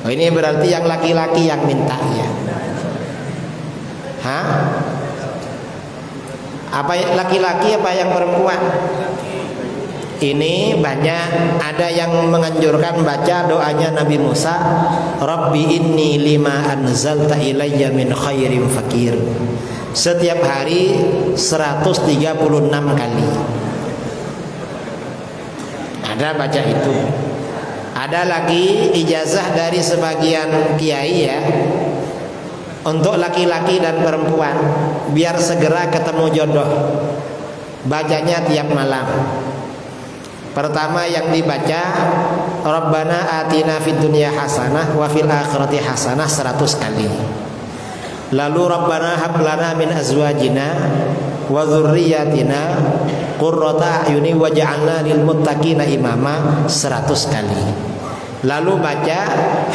Oh, ini berarti yang laki-laki yang minta ya. Hah? Apa laki-laki apa yang perempuan? Ini banyak, ada yang menganjurkan baca doanya Nabi Musa, Rabbi inni lima anzalta ilayya min khairin fakir. Setiap hari 136 kali. Ada baca itu. Ada lagi ijazah dari sebagian kiai ya, untuk laki-laki dan perempuan biar segera ketemu jodoh. Bacanya tiap malam. Pertama yang dibaca, Rabbana atina fid dunya hasanah wa fil akhirati hasanah 100 kali. Lalu Rabbana hab lana min azwajina wa dzurriyyatina qurrata a'yuni waj'alna lil muttaqina imama 100 kali. Lalu baca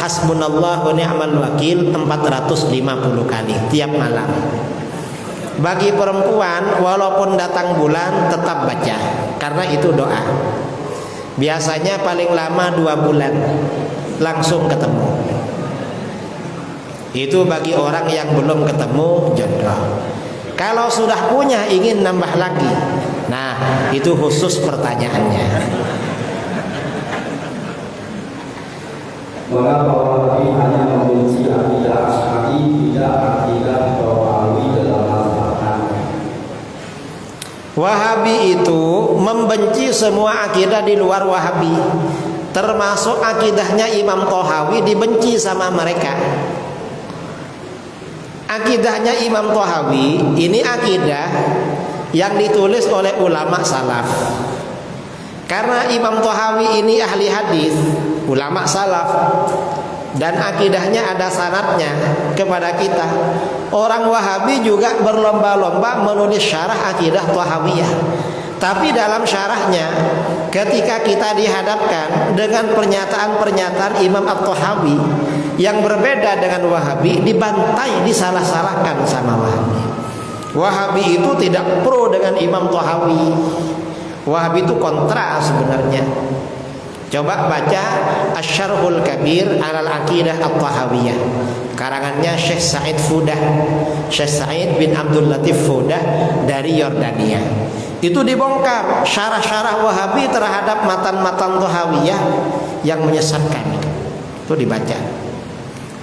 hasbunallahu wa ni'mal wakil 450 kali tiap malam. Bagi perempuan walaupun datang bulan tetap baca, karena itu doa. Biasanya paling lama 2 bulan langsung ketemu. Itu bagi orang yang belum ketemu jodoh. Kalau sudah punya ingin nambah lagi, nah itu khusus pertanyaannya. Mengapa Wahabi hanya membenci akidah Asy'ari, tidak akidah Thawawi dalam Al-Quran? Wahabi itu membenci semua akidah di luar Wahabi, termasuk akidahnya Imam Thahawi dibenci sama mereka. Akidahnya Imam Thahawi ini akidah yang ditulis oleh ulama salaf. Karena Imam Thahawi ini ahli hadis, ulama salaf, dan akidahnya ada sanadnya kepada kita. Orang Wahabi juga berlomba-lomba menulis syarah akidah Thahawiyah. Tapi dalam syarahnya, ketika kita dihadapkan dengan pernyataan-pernyataan Imam At-Thahawi yang berbeda dengan Wahabi, dibantai, disalah-salahkan sama Wahabi. Wahabi itu tidak pro dengan Imam Thahawi. Wahabi itu kontra sebenarnya. Coba baca Asy-Syarhul Kabir 'alal Aqidah At-Thahawiyah, karangannya Syekh Said Fudah, Syekh Said bin Abdul Latif Fudah dari Yordania. Itu dibongkar syarah-syarah Wahabi terhadap matan-matan Thahawiyah yang menyesatkan. Itu dibaca.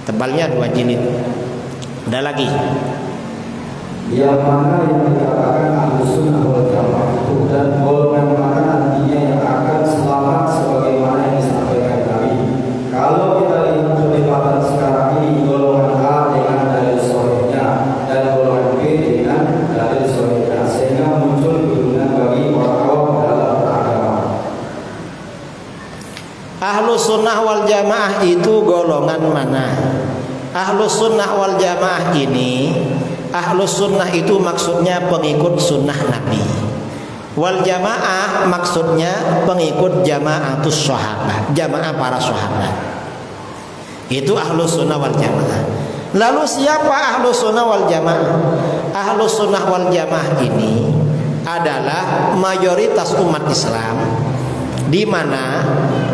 Tebalnya 2 jilid. Ada lagi. Yang mana yang dikatakan Ahlussunnah wal Jamaah itu, dan golongan mana nantinya yang akan selamat sebagaimana yang disampaikan kami. Kalau kita lihat perdebatan sekarang ini, golongan A dengan dalil sahihnya dan golongan B dengan dalil sahihnya, sehingga muncul kebingungan bagi orang awam dalam beragama. Ahlussunnah wal Jamaah itu golongan mana? Ahlussunnah wal Jamaah ini, Ahlus sunnah itu maksudnya pengikut sunnah Nabi. Wal jamaah maksudnya pengikut jamaatus sahabat, jamaah para sahabat. Itu ahlus sunnah wal jamaah. Lalu siapa Ahlus Sunnah wal Jamaah? Ahlus Sunnah wal Jamaah ini adalah mayoritas umat Islam, di mana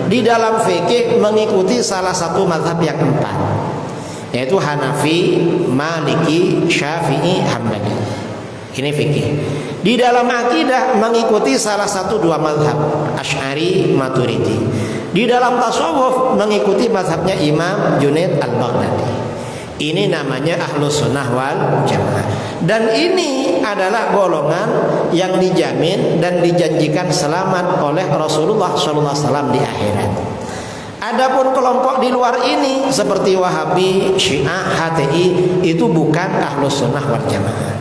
di dalam fikih mengikuti salah satu mazhab yang empat, yaitu Hanafi, Maliki, Syafi'i, Hambali. Ini fikih. Di dalam akidah mengikuti salah satu dua mazhab, Asy'ari, Maturidi. Di dalam tasawuf mengikuti mazhabnya Imam Junaid Al-Baghdadi. Ini namanya Ahlus Sunnah wal Jamaah. Dan ini adalah golongan yang dijamin dan dijanjikan selamat oleh Rasulullah SAW di akhirat. Adapun kelompok di luar ini seperti Wahabi, Syiah, HTI itu bukan Ahlus Sunnah wal Jamaah.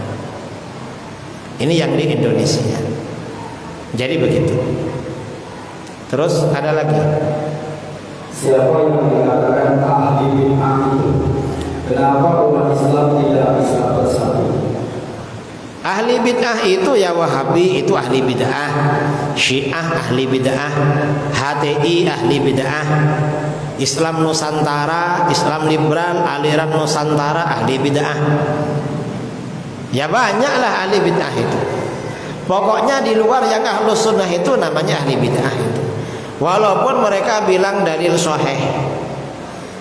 Ini yang di Indonesia. Jadi begitu. Terus ada lagi. Siapa yang dikatakan ahli bid'ah itu? Kenapa umat Islam tidak bisa bersatu? Ahli bid'ah itu ya Wahabi itu ahli bid'ah, Syiah ahli bid'ah, HTI ahli bid'ah, Islam Nusantara, Islam liberal, aliran Nusantara ahli bid'ah. Ya banyaklah ahli bid'ah itu. Pokoknya di luar yang Ahlus Sunnah itu namanya ahli bid'ah itu. Walaupun mereka bilang dalil sahih,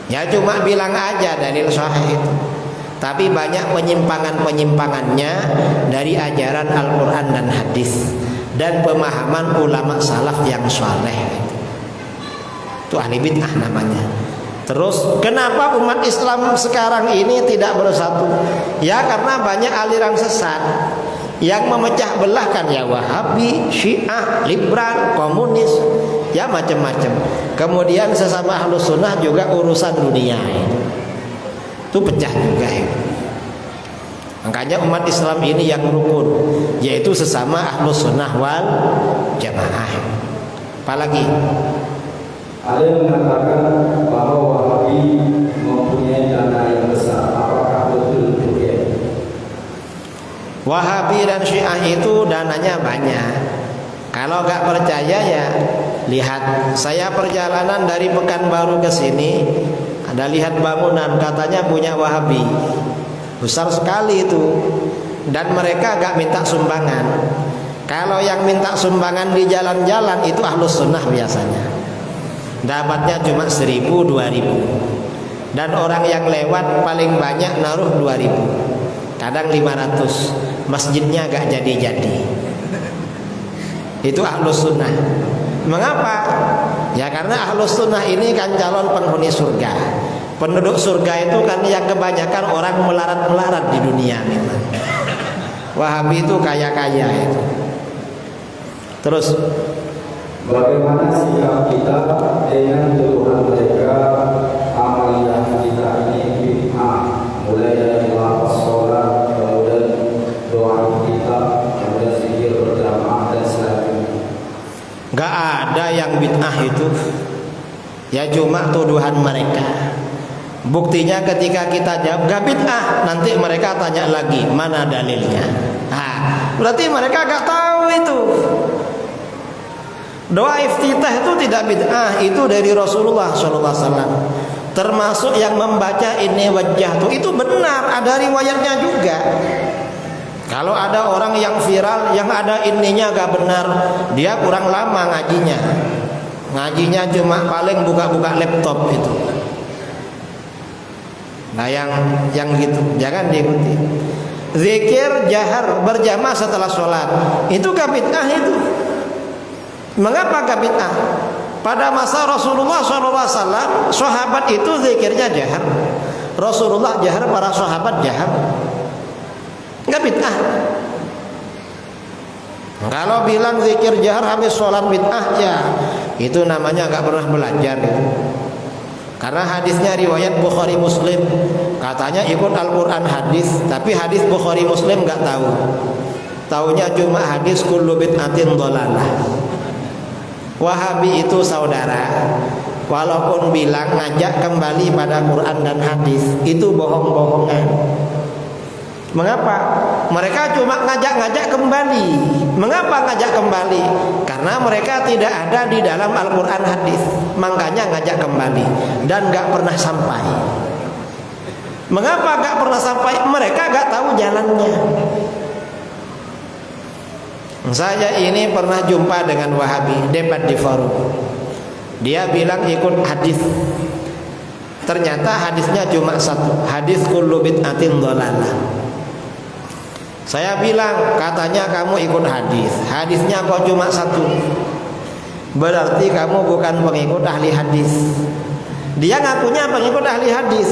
ya cuma bilang aja dalil sahih itu, tapi banyak penyimpangan-penyimpangannya dari ajaran Al-Quran dan hadis dan pemahaman ulama salaf yang saleh. Itu ahli bid'ah namanya. Terus kenapa umat Islam sekarang ini tidak bersatu? Ya karena banyak aliran sesat yang memecah belahkan, ya Wahabi, Syiah, liberal, komunis, ya macam-macam. Kemudian sesama Ahlus Sunnah juga urusan dunia itu pecah juga itu. Makanya umat Islam ini yang rukun, yaitu sesama Ahlus Sunnah wal Jamaah. Apalagi Ada yang mengatakan bahwa Wahabi mempunyai dana yang besar. Apakah betul demikian? Wahabi dan Syiah itu dananya banyak. Kalau nggak percaya ya lihat. Saya perjalanan dari Pekanbaru ke sini, ada lihat bangunan katanya punya Wahabi, besar sekali itu. Dan mereka nggak minta sumbangan. Kalau yang minta sumbangan di jalan-jalan itu Ahlus Sunnah biasanya. Dapatnya cuma 1.000, 2.000. Dan orang yang lewat paling banyak naruh 2.000, kadang 500. Masjidnya gak jadi-jadi. Itu Ahlus Sunnah. Mengapa? Ya karena Ahlus Sunnah ini kan calon penghuni surga. Penduduk surga itu kan yang kebanyakan orang melarat-melarat di dunia memang. Wahabi itu kaya-kaya itu. Terus Bagaimana sikap kita dengan tuduhan mereka amaliyah kita ini bid'ah, mulai dari lafaz sholat, kemudian doa kita, kemudian zikir berjamaah dan sebagainya. gak ada yang bid'ah itu. Ya cuma tuduhan mereka. Buktinya ketika kita jawab gak bid'ah, nanti mereka tanya lagi mana dalilnya. Nah, berarti mereka gak tahu itu. Doa iftitah itu tidak bid'ah, itu dari Rasulullah SAW. Termasuk yang membaca ini wajjahtu itu benar, ada riwayatnya juga. Kalau ada orang yang viral yang ada ininya gak benar, dia kurang lama ngajinya. Ngajinya cuma paling buka-buka laptop itu. Nah yang gitu jangan diikuti. Zikir jahar berjamaah setelah sholat itu gak bid'ah itu. Mengapa gak bid'ah? Pada masa Rasulullah SAW, sahabat itu zikirnya jahar. Rasulullah jahar, para sahabat jahar. Gak bid'ah. Kalau bilang zikir jahar habis sholat bid'ah, ya itu namanya gak pernah belajar itu. Karena hadisnya riwayat Bukhari Muslim, katanya ikut Al-Quran hadis, tapi hadis Bukhari Muslim gak tahu. Taunya cuma hadis kullu bid'atin dhalalah. Wahabi itu saudara, walaupun bilang ngajak kembali pada Quran dan hadis, itu bohong-bohongan. Mengapa? Mereka cuma ngajak-ngajak kembali. Mengapa ngajak kembali? Karena mereka tidak ada di dalam Al-Quran hadis, makanya ngajak kembali dan gak pernah sampai. Mengapa gak pernah sampai? Mereka gak tahu jalannya. Saya ini pernah jumpa dengan Wahabi, debat di forum. Dia bilang ikut hadis. Ternyata hadisnya cuma satu, hadis kullu bid'atin dhalalah. Saya bilang, katanya kamu ikut hadis, hadisnya kok cuma satu. Berarti kamu bukan pengikut ahli hadis. Dia ngakunya pengikut ahli hadis.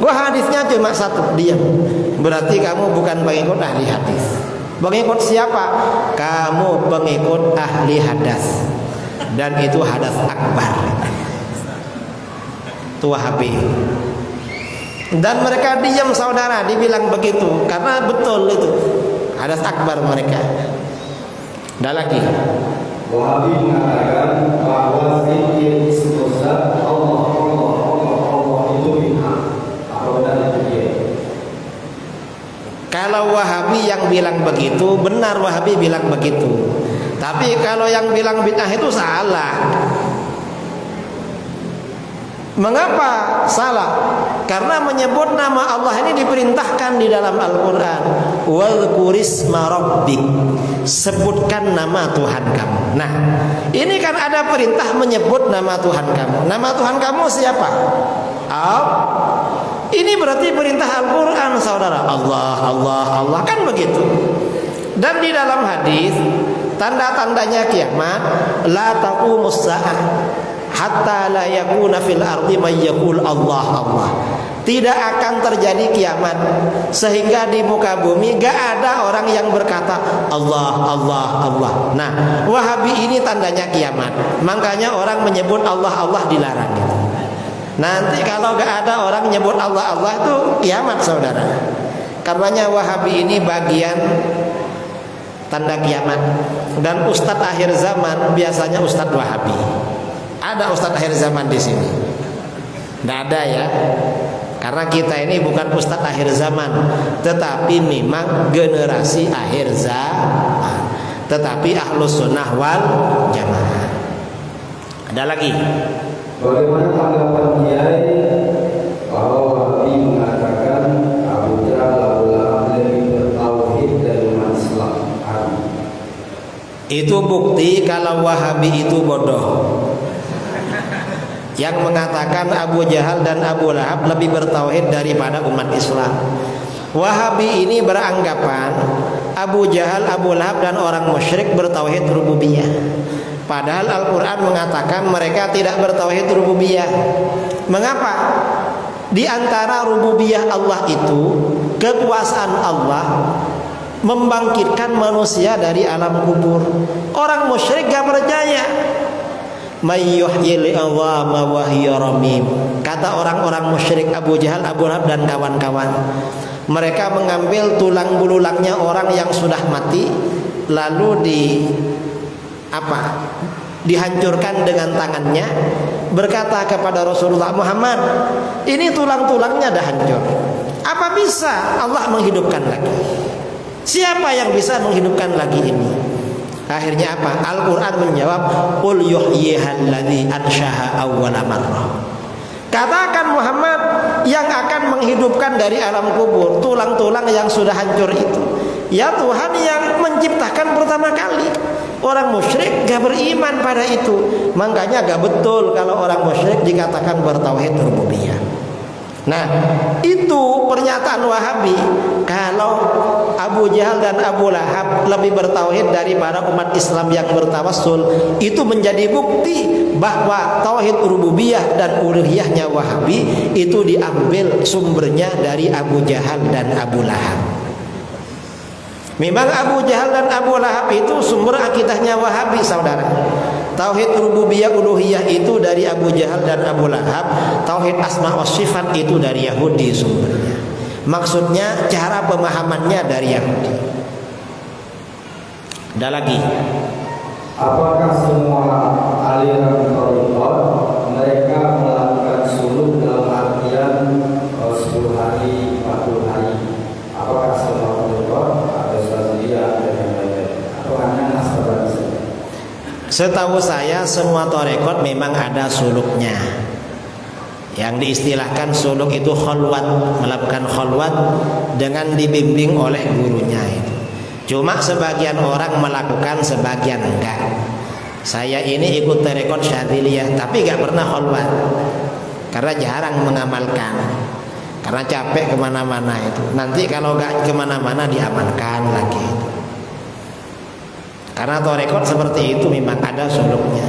Wah, hadisnya cuma satu, diam. Berarti kamu bukan pengikut ahli hadis. Pengikut siapa? Kamu pengikut ahli hadas. Dan itu hadas akbar. Itu Wahabi. Dan mereka diam saudara, dibilang begitu karena betul itu hadas akbar mereka. Ada lagi. Wahabi mengatakan bahwa zikir istighfar Allah itu bid'ah. Apa benar itu dia? Kalau Wahabi yang bilang begitu, benar Wahabi bilang begitu. Tapi kalau yang bilang bid'ah itu salah. Mengapa salah? Karena menyebut nama Allah ini diperintahkan di dalam Al-Quran. Wadhkurisma rabbik, sebutkan nama Tuhan kamu. Nah, ini kan ada perintah menyebut nama Tuhan kamu. Nama Tuhan kamu siapa? Ini berarti perintah Al-Quran saudara. Allah, Allah, Allah, kan begitu. Dan di dalam hadis, tanda-tandanya kiamat, la taqumus saah hatta la yakuna fil ardi may yaqul Allah Allah. Tidak akan terjadi kiamat sehingga di muka bumi gak ada orang yang berkata Allah Allah Allah. Nah, Wahabi ini tandanya kiamat. Makanya orang menyebut Allah Allah dilarang. Nanti kalau gak ada orang menyebut Allah Allah itu kiamat saudara. Karenanya Wahabi ini bagian tanda kiamat. Dan ustadz akhir zaman biasanya ustadz Wahabi. Ada ustadz akhir zaman di sini? Tidak ada ya. Karena kita ini bukan ustadz akhir zaman, tetapi memang generasi akhir zaman. Tetapi ahlus sunnah wal jamaah. Ada lagi. Bagaimana tanggapan Kiai bahwa Wahabi mengatakan Abu Jahal Abu Lahab lebih bertauhid dari umat Islam? Itu bukti kalau Wahabi itu bodoh. Yang mengatakan Abu Jahal dan Abu Lahab lebih bertauhid daripada umat Islam. Wahabi ini beranggapan Abu Jahal, Abu Lahab dan orang musyrik bertauhid rububiyah. Padahal Al-Quran mengatakan mereka tidak bertauhid rububiyah. Mengapa? Di antara rububiyah Allah itu kekuasaan Allah membangkitkan manusia dari alam kubur. Orang musyrik gak percaya. Mayyuhyil idhama wa hiya ramim. Kata orang-orang musyrik Abu Jahal, Abu Lahab dan kawan-kawan, mereka mengambil tulang belulangnya orang yang sudah mati, lalu dihancurkan dengan tangannya, berkata kepada Rasulullah Muhammad, ini tulang-tulangnya dah hancur. Apa bisa Allah menghidupkan lagi? Siapa yang bisa menghidupkan lagi ini? Akhirnya apa? Al-Quran menjawab, qul yuhyihalladzi anshaha awwala marrah. Katakan Muhammad, yang akan menghidupkan dari alam kubur tulang-tulang yang sudah hancur itu, ya Tuhan yang menciptakan pertama kali. Orang musyrik gak beriman pada itu. Makanya gak betul kalau orang musyrik dikatakan bertauhid rububiyah. Nah, itu pernyataan Wahabi. Kalau Abu Jahal dan Abu Lahab lebih bertauhid daripada umat Islam yang bertawassul, itu menjadi bukti bahwa tauhid rububiyah dan uluhiyahnya Wahabi itu diambil sumbernya dari Abu Jahal dan Abu Lahab. Memang Abu Jahal dan Abu Lahab itu sumber akidahnya Wahabi saudara. Tauhid rububiyah uluhiyah itu dari Abu Jahal dan Abu Lahab. Tauhid asma wa sifat itu dari Yahudi sumbernya. Maksudnya cara pemahamannya dari Yahudi. Ada lagi. Apakah semua aliran thariqat mereka melakukan suluk dalam artian 10 hari, 40 hari? Apakah semua thariqat atau Syadziliyah dan yang lain-lain? Atau hanya Nasrani saja? Setahu saya semua thariqat memang ada suluknya. Yang diistilahkan suluk itu khalwat, melakukan khalwat dengan dibimbing oleh gurunya itu. Cuma sebagian orang melakukan, sebagian enggak. Saya ini ikut tarekat Syadziliyah tapi enggak pernah khalwat, karena jarang mengamalkan, karena capek kemana-mana itu. Nanti kalau enggak kemana-mana diamankan lagi itu. Karena tarekat seperti itu memang ada suluknya.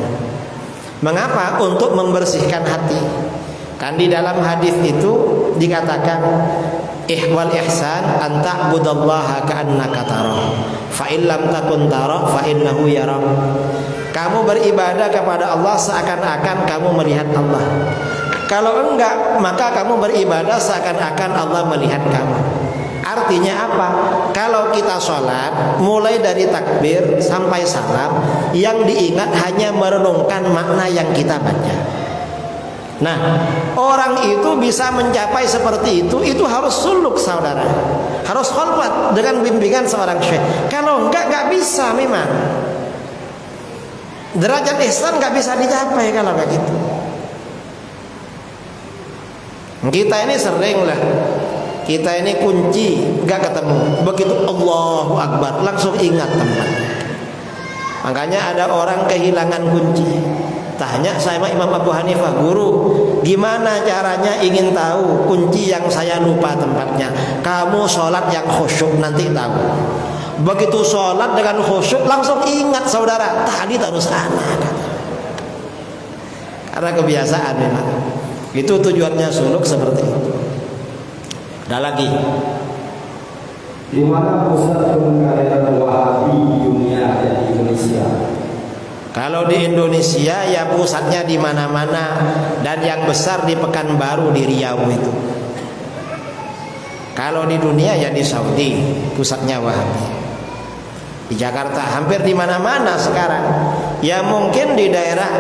Mengapa? Untuk membersihkan hati. Kan di dalam hadis itu dikatakan ihwal ihsan an ta'budallaha ka'annaka tarah fa in lam takun tarah fa innahu yarak. Kamu beribadah kepada Allah seakan-akan kamu melihat Allah. Kalau enggak, maka kamu beribadah seakan-akan Allah melihat kamu. Artinya apa? Kalau kita sholat, mulai dari takbir sampai salam, yang diingat hanya merenungkan makna yang kita baca. Nah, orang itu bisa mencapai seperti itu harus suluk saudara, harus khalwat dengan bimbingan seorang syekh. Kalau enggak bisa memang. Derajat ihsan enggak bisa dicapai kalau enggak gitu. Kita ini sering lah, kita ini kunci enggak ketemu, begitu Allahu Akbar langsung ingat tempatnya. Makanya ada orang kehilangan kunci, tanya sama Imam Abu Hanifah, guru gimana caranya ingin tahu kunci yang saya lupa tempatnya? Kamu sholat yang khusyuk nanti tahu. Begitu sholat dengan khusyuk langsung ingat saudara, tadi taruh sana. Karena kebiasaan memang. Itu tujuannya suluk seperti itu. Ada lagi. Di mana pusat pengkaderan Wahabi di dunia dan di Indonesia? Kalau di Indonesia ya pusatnya di mana-mana, dan yang besar di Pekanbaru di Riau itu. Kalau di dunia ya di Saudi pusatnya Wahabi. Di Jakarta hampir di mana-mana sekarang. Ya mungkin di daerah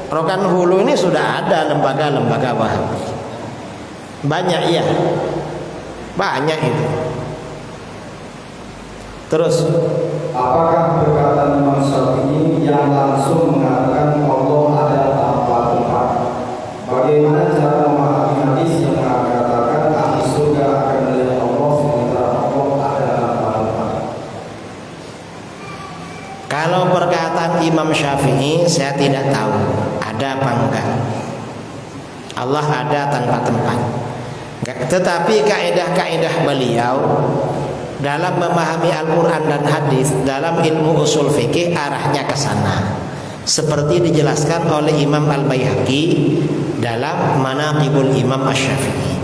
Rokan Hulu ini sudah ada lembaga-lembaga Wahabi. Banyak ya. Banyak itu. Terus apakah perkataan Imam Syafi'i yang langsung mengatakan Allah ada tanpa tempat? Bagaimana cara memahami hadis yang mengatakan ahli surga akan melihat Allah sementara Allah ada tanpa tempat? kalau perkataan Imam Syafi'i saya tidak tahu ada apa enggak. Allah ada tanpa tempat. Tetapi kaidah-kaidah beliau dalam memahami Al-Quran dan hadis, dalam ilmu usul fikih arahnya ke sana. Seperti dijelaskan oleh Imam Al-Baihaqi dalam Manaqibul Imam Asy-Syafi'i.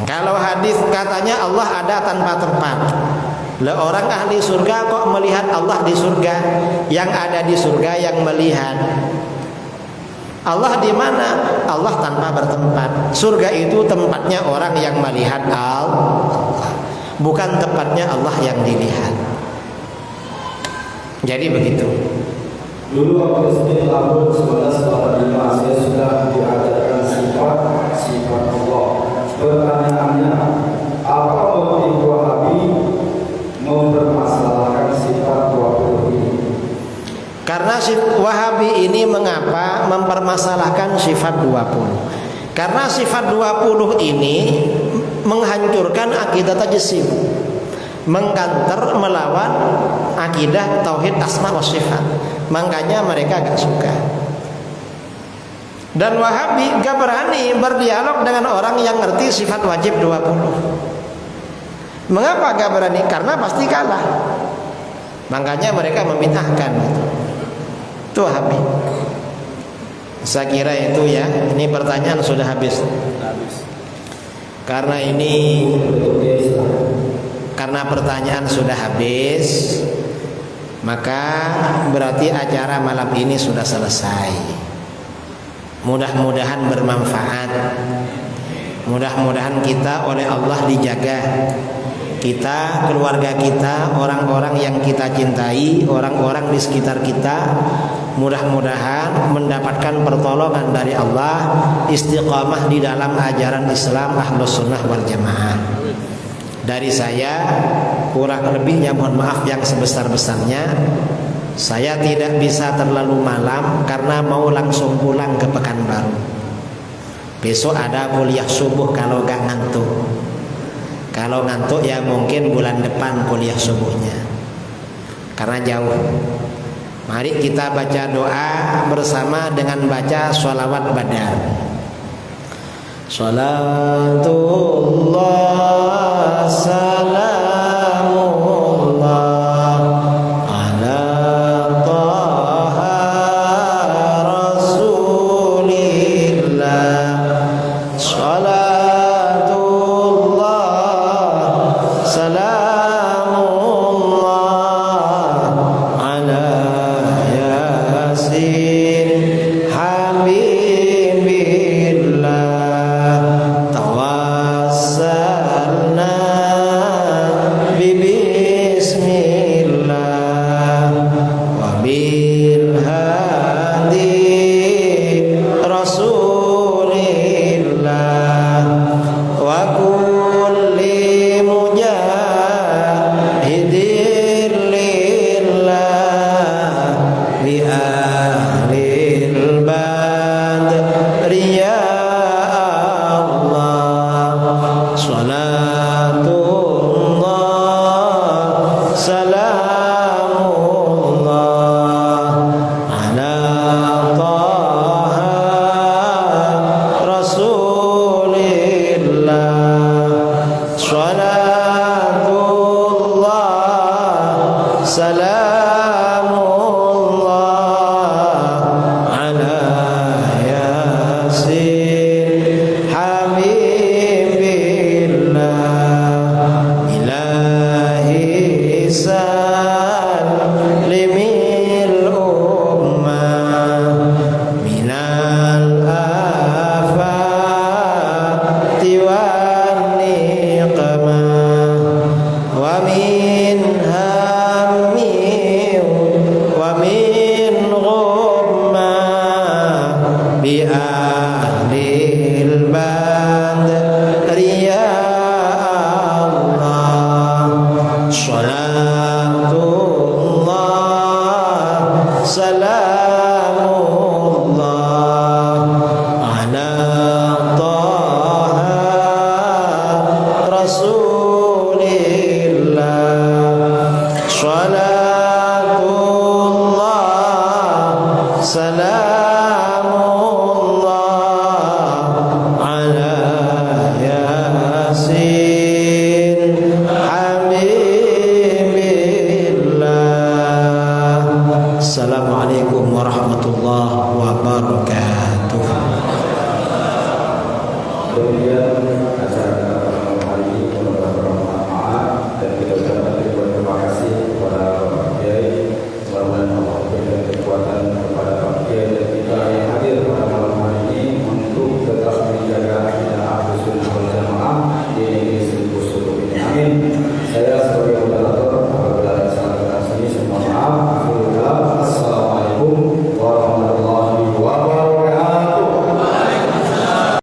Kalau hadis katanya Allah ada tanpa tempat. Lah orang ahli surga kok melihat Allah di surga? Yang ada di surga yang melihat. Allah di mana? Allah tanpa bertempat. Surga itu tempatnya orang yang melihat Allah, bukan tempatnya Allah yang dilihat. Jadi begitu. Dulu waktu SD tahun 1985 saya sudah diajarkan sifat Allah. Pertanyaannya, apa motif Wahabi mempermasalahkan sifat 20 ini? Karena Wahabi ini mengapa mempermasalahkan sifat 20? Karena sifat 20 ini menghancurkan akidah tajsim, mengkanter melawan akidah tauhid asma wa sifat. Makanya mereka gak suka. Dan Wahabi gak berani berdialog dengan orang yang ngerti sifat wajib 20. Mengapa gak berani? Karena pasti kalah. Makanya mereka membid'ahkan itu Wahabi. Saya kira itu ya. Ini pertanyaan sudah habis. Karena pertanyaan sudah habis, maka berarti acara malam ini sudah selesai. Mudah-mudahan bermanfaat. Mudah-mudahan kita oleh Allah dijaga. Kita, keluarga kita, orang-orang yang kita cintai, orang-orang di sekitar kita, mudah-mudahan mendapatkan pertolongan dari Allah, istiqamah di dalam ajaran Islam Ahlus Sunnah wal Jamaah. Dari saya kurang lebihnya mohon maaf yang sebesar-besarnya. Saya tidak bisa terlalu malam karena mau langsung pulang ke Pekanbaru. Besok ada kuliah subuh kalau gak ngantuk. Kalau ngantuk ya mungkin bulan depan kuliah subuhnya, karena jauh. Mari kita baca doa bersama dengan baca sholawat badar. Sholatullah salamullah ala taha rasulillah. Sholatullah salamullah ala yasin habibillah. Tawassalna bismillah wa bil hadi rasulillah wa kulli mujahidin lillah bi ahlil badri ya Allah. Salatullah salamullah ala taha rasulillah. Salatullah salamullah ala yasin habibillah. Ilahi salimil ummah minal afati wan niqmah wa min hammi wa min ghummah bi ahlil badri ya Allah. Salatullah salamullah ala taha rasulillah. Salatullah salamullah ala yasin habibillah. Assalamualaikum warahmatullahi